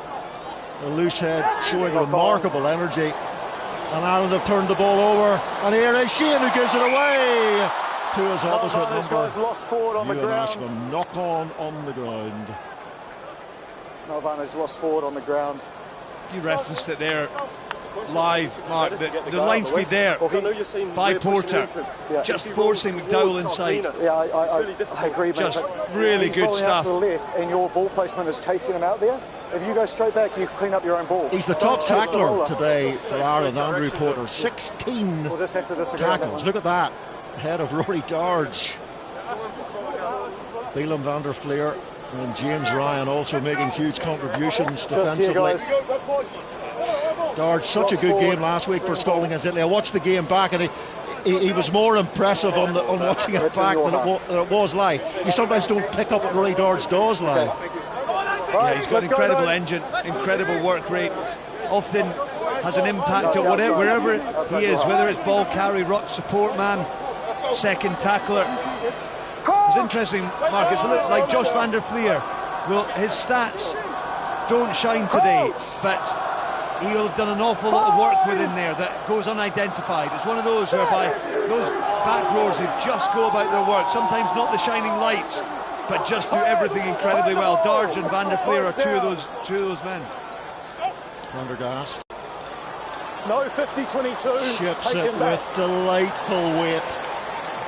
The loose head showing remarkable energy, and Ireland have turned the ball over, and here is Shane who gives it away to his opposite number. Guys lost forward on the ground. Ashman knock on the ground. No advantage, lost forward on the ground. You referenced it there live, Mark. The line speed there by Porter, just forcing McDowell inside. Yeah, I agree, mate. Just really good stuff. Out to the left, and your ball placement is chasing him out there. If you go straight back, you clean up your own ball. He's the top tackler today for Ireland, Andrew Porter. 16 we'll just have to disagree on that tackles. one. Look at that. Ahead of Rory Darge. Bielam van der Fleer and James Ryan also making huge contributions defensively. Darge, such a good game last week for Scotland against Italy. I watched the game back, and he was more impressive on watching it back than it was live. You sometimes don't pick up what Rory Darge does live. Yeah, he's got incredible engine, incredible work rate. Often has an impact at wherever he is, whether it's ball carry, ruck, support man, second tackler. It's interesting, Mark. It's a little like Josh van der Fleer. Well, his stats don't shine today, but he'll have done an awful lot of work within there that goes unidentified. It's one of those whereby those back rowers who just go about their work, sometimes not the shining lights, but just do everything incredibly well. Darge and van der Fleer are two of those men. Prendergast. No 50-22. Ships it with delightful weight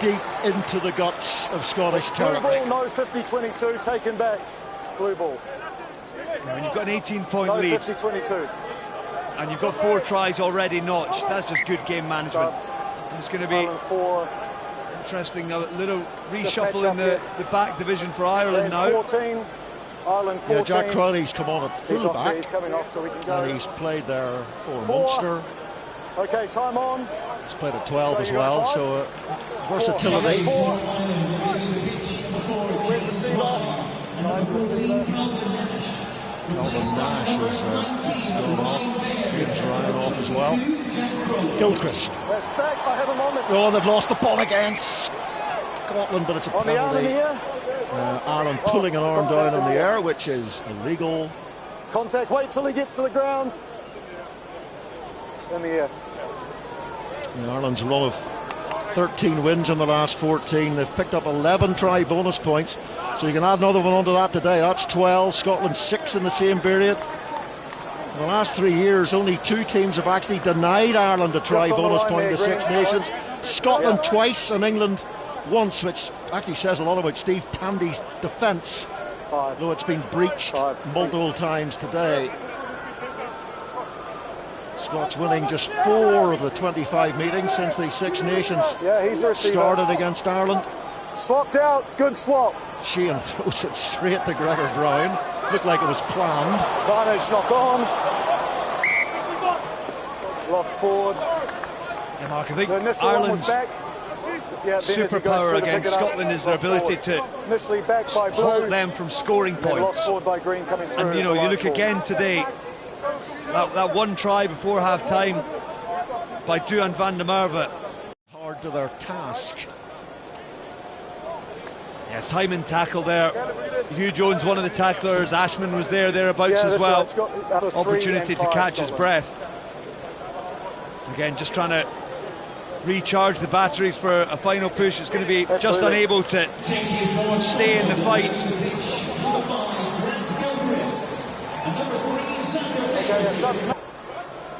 deep into the guts of Scottish territory. Blue ball, no 50-22, taken back. Blue ball. When you've got an 18-point No lead 50-22. and you've got 4 tries already notched, that's just good game management. And it's going to be interesting, a little reshuffle in the back division for Ireland now. 14, Ireland 14. Yeah, Jack Crowley's come on at full-back, he's coming off, so we can go. and he's played there for Munster. Okay, time on. He's played at 12 as well, so versatility. Where's the sealer? And number 14, Calvin Nash. Nash has gone off. James Ryan off as well. Gilchrist. That's back. I have him on it. Oh, they've lost the ball against Scotland, but it's a On the arm in penalty. the air. Ireland pulling an arm down in the air, which is illegal. Contact. Wait till he gets to the ground. In the air. Ireland's run of 13 wins in the last 14. They've picked up 11 try bonus points, so you can add another one onto that today. That's 12. Scotland 6 in the same period. In the last 3 years, only 2 teams have actually denied Ireland a try bonus point in the Six Nations. Scotland twice and England once, which actually says a lot about Steve Tandy's defence, though it's been breached multiple times today. Scots winning just 4 of the 25 meetings since the Six Nations started against Ireland. Swapped out, good swap. Sheehan throws it straight to Gregor Brown. Looked like it was planned. Advantage knock on. Lost forward. Yeah, Mark, I think Ireland's superpower against Scotland is their ability to halt them from scoring points. By Green coming through. And you know, you look again today, that one try before half time by Duan van der Merwe. Hard to their task. Yeah, time and tackle there. Hugh Jones, one of the tacklers. Ashman was thereabouts as well. Opportunity to catch his breath. Again, just trying to recharge the batteries for a final push. It's going to be just unable to stay in the fight.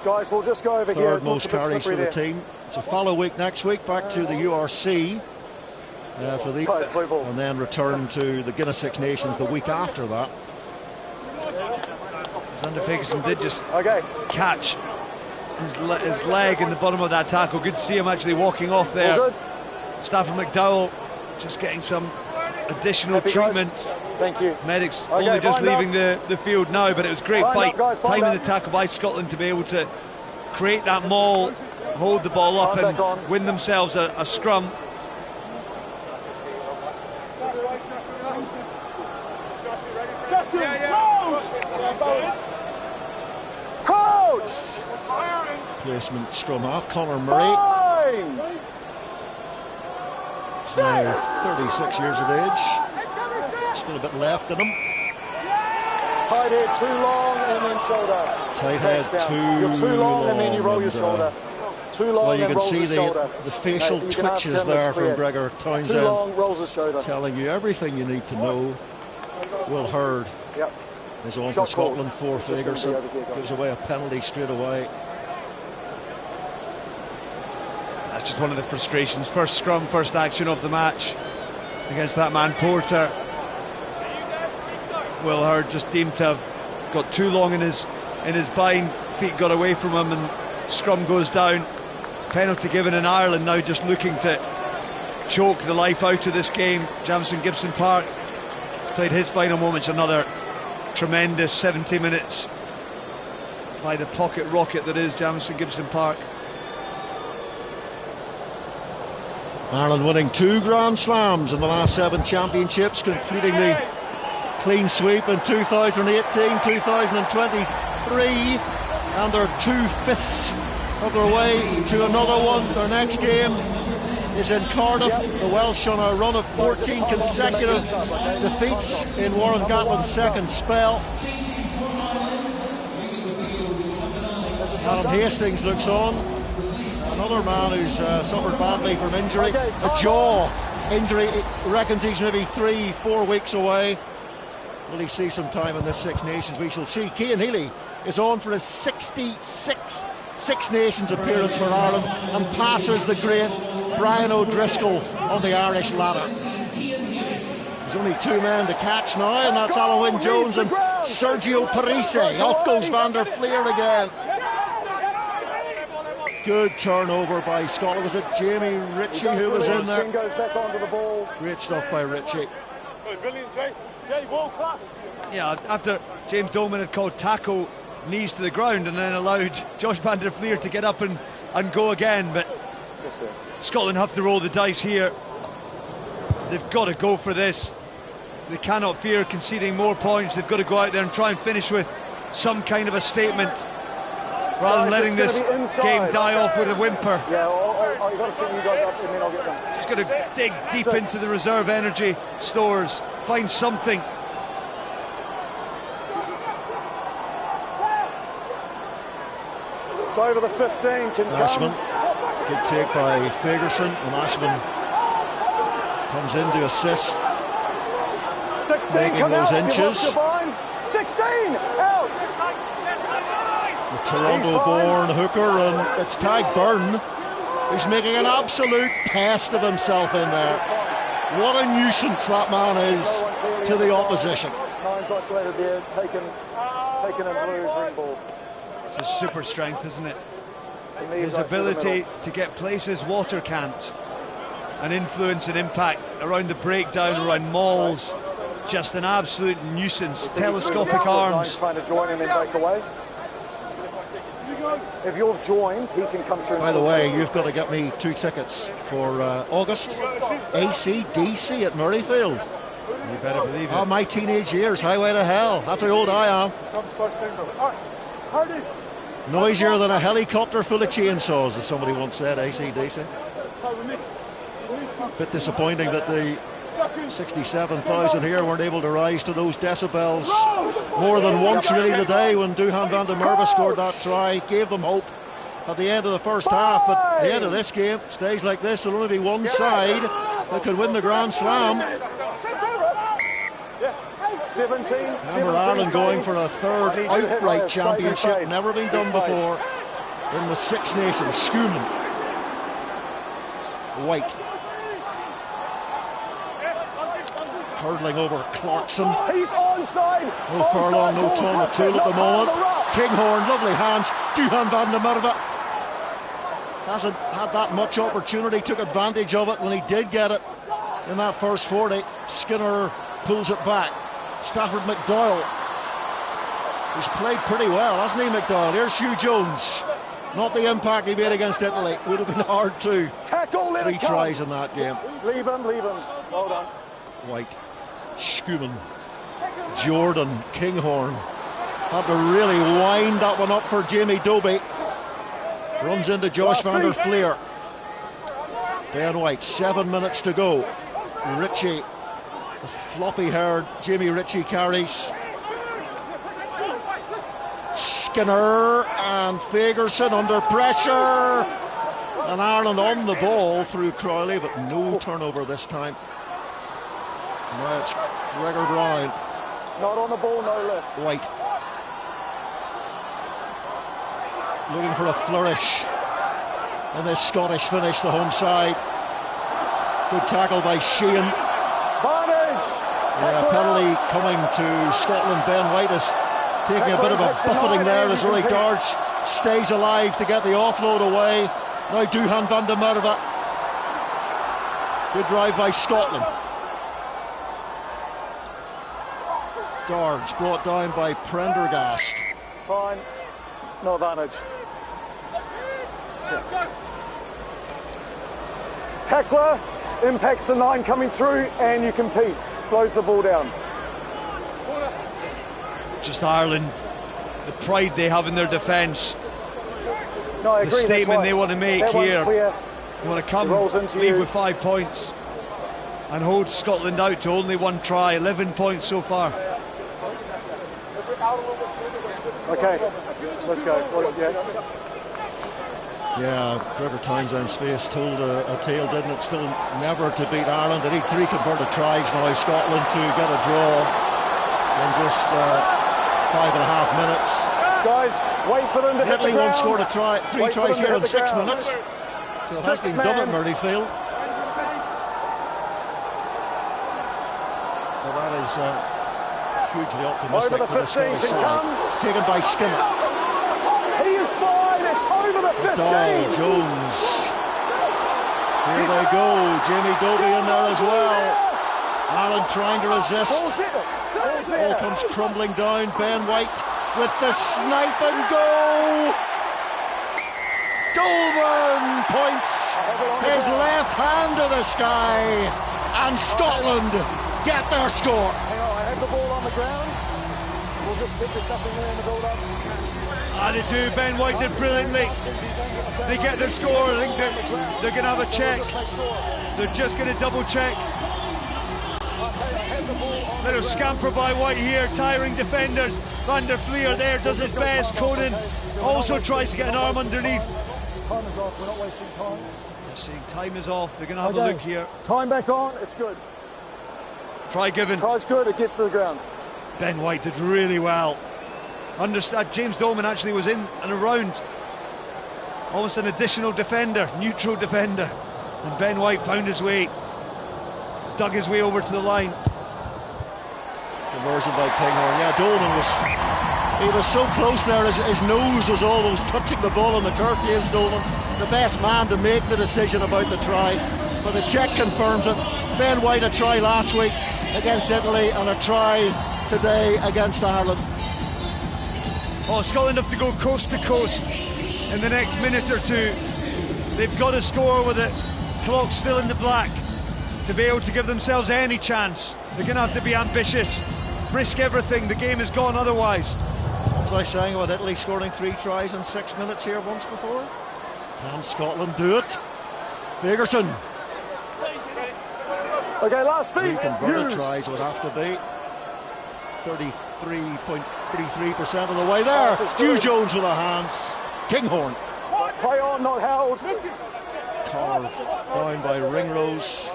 Guys, we'll just go over here. Third most carries for the team. It's a follow week next week, back to the URC for the and then return to the Guinness Six Nations the week after that. Xander Fagerson did just catch his leg in the bottom of that tackle. Good to see him actually walking off there. Stafford McDowell just getting some additional treatment. Thank you. Medics only just leaving the field now, but it was a great fight. Timing the tackle by Scotland to be able to create that maul, hold the ball up and win themselves a scrum. Coach! Placement scrum half. Conor Murray. Now 36 years of age. Still a bit left in him. Tight head too long and then shoulder. Tight head You're too long and then you roll your shoulder. Too long well, you and can rolls see his shoulder. the facial twitches there from Gregor Townsend. Too long, rolls his shoulder. Telling you everything you need to know. Will Hurd is on for Scotland for Fagerson. Gives away a penalty straight away. That's just one of the frustrations. First scrum, first action of the match against that man Porter. Will Hurd just deemed to have got too long in his bind. Feet got away from him and scrum goes down. Penalty given in Ireland now, just looking to choke the life out of this game. Jamison Gibson Park has played his final moments. Another tremendous 70 minutes by the pocket rocket that is Jamison Gibson Park. Ireland winning 2 Grand Slams in the last 7 championships, completing the clean sweep in 2018, 2023, and they're 2/5 of their way to another one. Their next game is in Cardiff. The Welsh on a run of 14 consecutive defeats in Warren Gatland's second spell. Adam Hastings looks on. Another man who's suffered badly from injury. A jaw injury. He reckons he's maybe 3-4 weeks away. Will he see some time in this Six Nations? We shall see. Cian Healy is on for his 66th Six Nations appearance for Ireland and passes the great Brian O'Driscoll on the Irish ladder. There's only 2 men to catch now, and that's Alan Wynne-Jones and Sergio Parisse. Off goes Van der Fleer again. Good turnover by Scotland. Was it Jamie Ritchie who was in there? Goes back onto the ball. Great stuff by Ritchie. Brilliant, Jay. Jay, world class. Yeah, after James Dolman had called tackle, knees to the ground, and then allowed Josh Van der Fleer to get up and go again. But Scotland have to roll the dice here. They've got to go for this. they cannot fear conceding more points. They've got to go out there and try and finish with some kind of a statement, rather than letting this game die off with a whimper. Yeah, I've got to set you guys up and then I'll get them. Just got to dig deep into the reserve energy stores, find something. It's over the 15, can Ashman, come. good take by Ferguson, and Ashman comes in to assist. 16, making come those out, inches. 16, out! The Toronto-born hooker, and it's Tag Byrne who's making an absolute pest of himself in there. What a nuisance that man is to the opposition. Nine's isolated there, taken in blue, green ball. It's his super strength, isn't it? His ability to get places water can't, and influence and impact around the breakdown, around mauls. Just an absolute nuisance. Telescopic arms. Trying to join and then break away. If you've joined, he can come through. By the way, you've got to get me 2 tickets for August. AC/DC at Murrayfield. You better believe it. Oh, my teenage years, highway to hell. That's how old I am. Noisier than a helicopter full of chainsaws, as somebody once said, AC/DC. Bit disappointing that the 67,000 here weren't able to rise to those decibels more than once really today when Duhan van der Merwe scored that try. Gave them hope at the end of the first half, but at the end of this game stays like this. There'll only be one side that could win the Grand Slam. 17. Remember Ireland going for a third outright championship, never been done before in the Six Nations. Schoeman, White, hurdling over Clarkson. He's onside. No Furlong, no Tom O'Toole at the moment. Kinghorn, lovely hands. Duhan van der Merwe hasn't had that much opportunity, took advantage of it when he did get it in that first 40. Skinner pulls it back. Stafford McDowell, who's played pretty well, hasn't he, McDowell? Here's Hugh Jones. Not the impact he made against Italy. Would have been hard to. Tackle, let 3 it come. tries in that game. Leave him. Well done. White, Schoeman, Jordan, Kinghorn. Had to really wind that one up for Jamie Dobie. Runs into Josh van der Fleer. Ben White, 7 minutes to go. Ritchie, the floppy-haired Jamie Ritchie carries. Skinner and Ferguson under pressure. And Ireland on the ball through Crowley, but no turnover this time. Now it's Gregor Brown. Not on the ball, no lift. White. Looking for a flourish in this Scottish finish, the home side. Good tackle by Sheehan. Yeah, penalty coming to Scotland. Ben White is taking a bit of a buffeting there as Rory Darge stays alive to get the offload away. Now Duhan van der Merwe. Good drive by Scotland. Darge brought down by Prendergast. Fine. No advantage. Yeah. Tackler impacts the 9 coming through and you compete. Slows the ball down. Just Ireland, the pride they have in their defence. No, I agree. The statement they want to make here. They want to come, leave with 5 points and hold Scotland out to only 1 try. 11 points so far. Okay, let's go. Yeah, Gregor Townsend's face told a tale, didn't it? Still never to beat Ireland. They need 3 converted tries now, Scotland, to get a draw in just 5.5 minutes. Guys, wait for them to hit the ground. Italy won't score 3 tries here in 6 minutes. So it has been done at Murrayfield. Well, that is hugely optimistic. Over the 15 can come. Taken by Skinner. He is fine. It's over the 15. Dow, Jones. Here they go. Jamie Dobie in there as well. Ireland trying to resist. All comes crumbling down. Ben White with the snipe and go. Dolman points his left hand to the sky, and Scotland get their score. Hang on, I have the ball on the ground. We'll just hit this nothing there in the build-up. And they do. Ben White did brilliantly. They get their score. I think they're going to have a check. They're just going to double check. Little scamper by White here, tiring defenders. Van der Fleer there does his best. Conan also tries to get an arm underneath. Time is off, we're not wasting time. They're saying time is off. They're going to have a look here. Time back on, it's good. Try given. Try's good, it gets to the ground. Ben White did really well. Understand, James Dolman actually was in and around. Almost an additional defender, neutral defender. And Ben White found his way. Dug his way over to the line. Conversion by Kinghorn. Yeah, Dolman he was so close there, his nose was almost touching the ball on the turf. James Dolman, the best man to make the decision about the try, but the check confirms it. Ben White a try last week against Italy and a try today against Ireland. Oh, Scotland have to go coast to coast in the next minute or two. They've got to score with the clock still in the black to be able to give themselves any chance. They're going to have to be ambitious, risk everything. The game is gone otherwise. What was I saying about Italy scoring 3 tries in 6 minutes here once before? Can Scotland do it? Fagerson. Okay, last feet. 3 converted tries would have to be 33.33% of the way there. Hugh Jones with the hands. Kinghorn. Play on, not held. Carved down by Ringrose.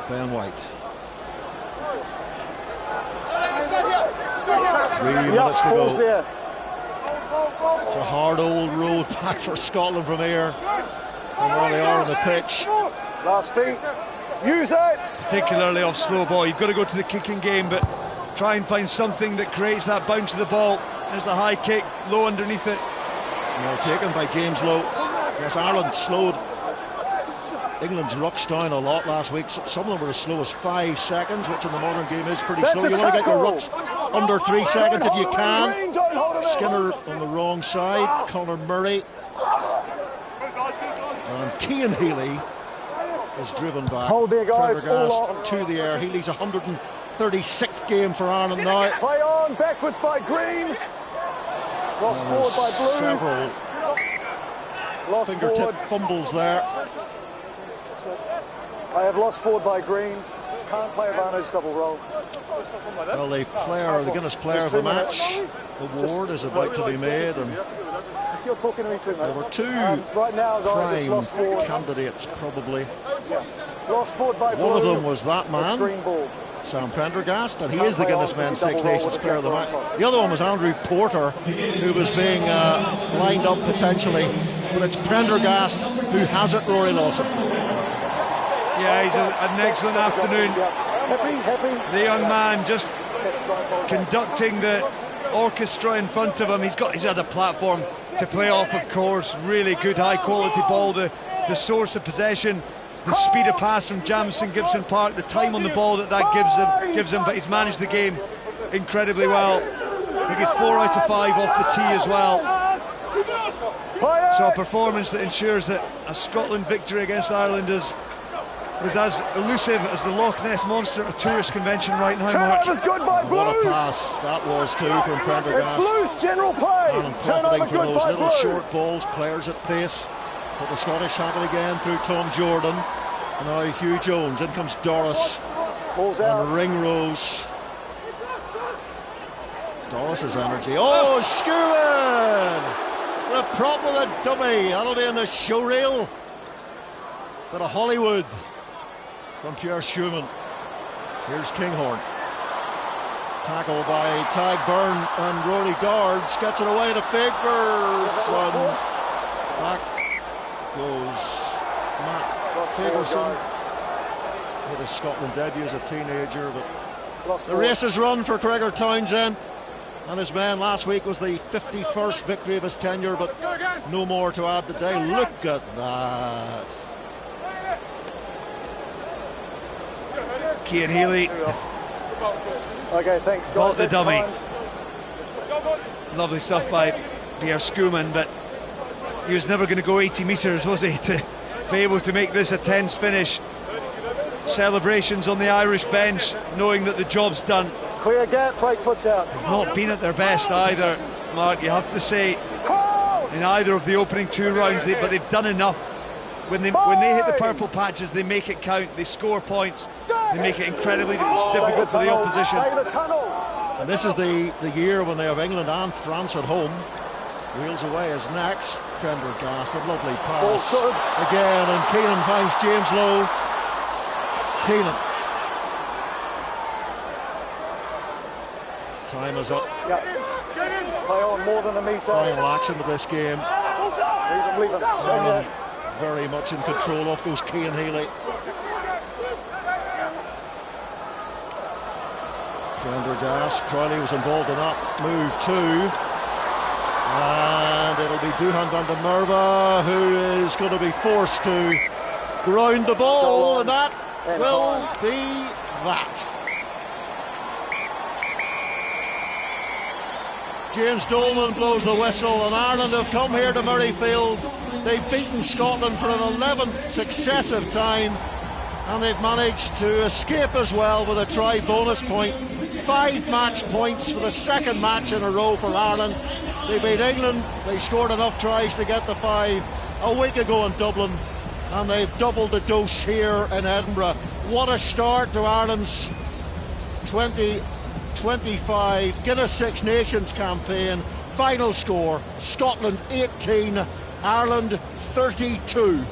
Ben White. 3 minutes to go. There. It's a hard old road back for Scotland from here. And where they are on the pitch. Last feet. Use it. Particularly off slow ball. You've got to go to the kicking game, but try and find something that creates that bounce of the ball. There's the high kick, Low underneath it. Well taken by James Lowe. Yes, Ireland slowed England's rucks down a lot last week. Some of them were as slow as 5 seconds, which in the modern game is pretty slow. You want to get your rucks under 3 seconds if you can. Skinner on the wrong side, Conor Murray. And Cian Healy is driven back. Hold there, guys. Prendergast to the air. Healy's 136th game for Ireland now. Play on, backwards by Green. Lost forward by Blue. Several Lost fingertip forward. fumbles there. I have lost forward by Green. Can't play advantage double roll. Well, the Guinness Player of the Match award is about to be made, and You're talking to me too, mate. there were 2 right now, guys, it's prime lost forward. candidates probably. Yeah. Lost forward by Blue. One of them was that It's man, green ball. Sam Prendergast, and he Can't is the play Guinness on Men's because Six he double Nations roll Player of the with Match. the jack The other one was Andrew Porter, who was being lined up potentially, but it's Prendergast who has it, Rory Lawson. Yeah, he's an excellent afternoon. Happy. The young man just conducting the orchestra in front of him. He's had a platform to play off, of course. Really good, high quality ball. The source of possession, the speed of pass from Jamison Gibson Park, the time on the ball that gives him. But he's managed the game incredibly well. I think he's 4 out of 5 off the tee as well. So a performance that ensures that a Scotland victory against Ireland is as elusive as the Loch Ness Monster at a tourist convention right now, Mark. Turnover's good by Blue. What a pass that was too from Prendergast. It's loose, general play. And Turnover profiting from good those by little Blue. short balls, players at pace. But the Scottish have it again through Tom Jordan. And now Hugh Jones. In comes Doris. Ball's out. And Ringrose. Doris's energy. Oh, Schumann! The prop with a dummy. That'll be in the show reel. Bit of Hollywood from Pierre Schumann. Here's Kinghorn. Tackle by Tadhg Byrne and Rory Dards. Gets it away to Fagerson. Back goes Matt Fagerson. Made his Scotland debut as a teenager, but the race is run for Gregor Townsend and his men. Last week was the 51st victory of his tenure, but no more to add today. Look at that. Cian Healy. Okay, thanks, guys. Bought the That's dummy. time. Lovely stuff by Pierre Schumann, but he was never going to go 80 metres, was he, to be able to make this a tense finish. Celebrations on the Irish bench, knowing that the job's done. Clear gap, break foot's out. They've not been at their best either, Mark, you have to say, in either of the opening 2 rounds, but they've done enough. When they hit the purple patches, they make it count, they score points, they make it incredibly difficult for the opposition. And this is the year when they have England and France at home. Wales away is next. Prendergast, a lovely pass again, and Keenan finds James Lowe. Keenan. Time is up. Yep. Play on more than a metre. Final action of this game. Leave him. Very much in control. Off goes Cian Healy. Prendergast. Crowley was involved in that move too. And it'll be Duhan van der Merwe who is going to be forced to ground the ball, and that will be that. James Dolman blows the whistle, and Ireland have come here to Murrayfield. They've beaten Scotland for an 11th successive time, and they've managed to escape as well with a try bonus point. 5 match points for the 2nd match in a row for Ireland. They beat England, they scored enough tries to get the 5 a week ago in Dublin, and they've doubled the dose here in Edinburgh. What a start to Ireland's 2025 Guinness Six Nations campaign. Final score, Scotland 18, Ireland 32.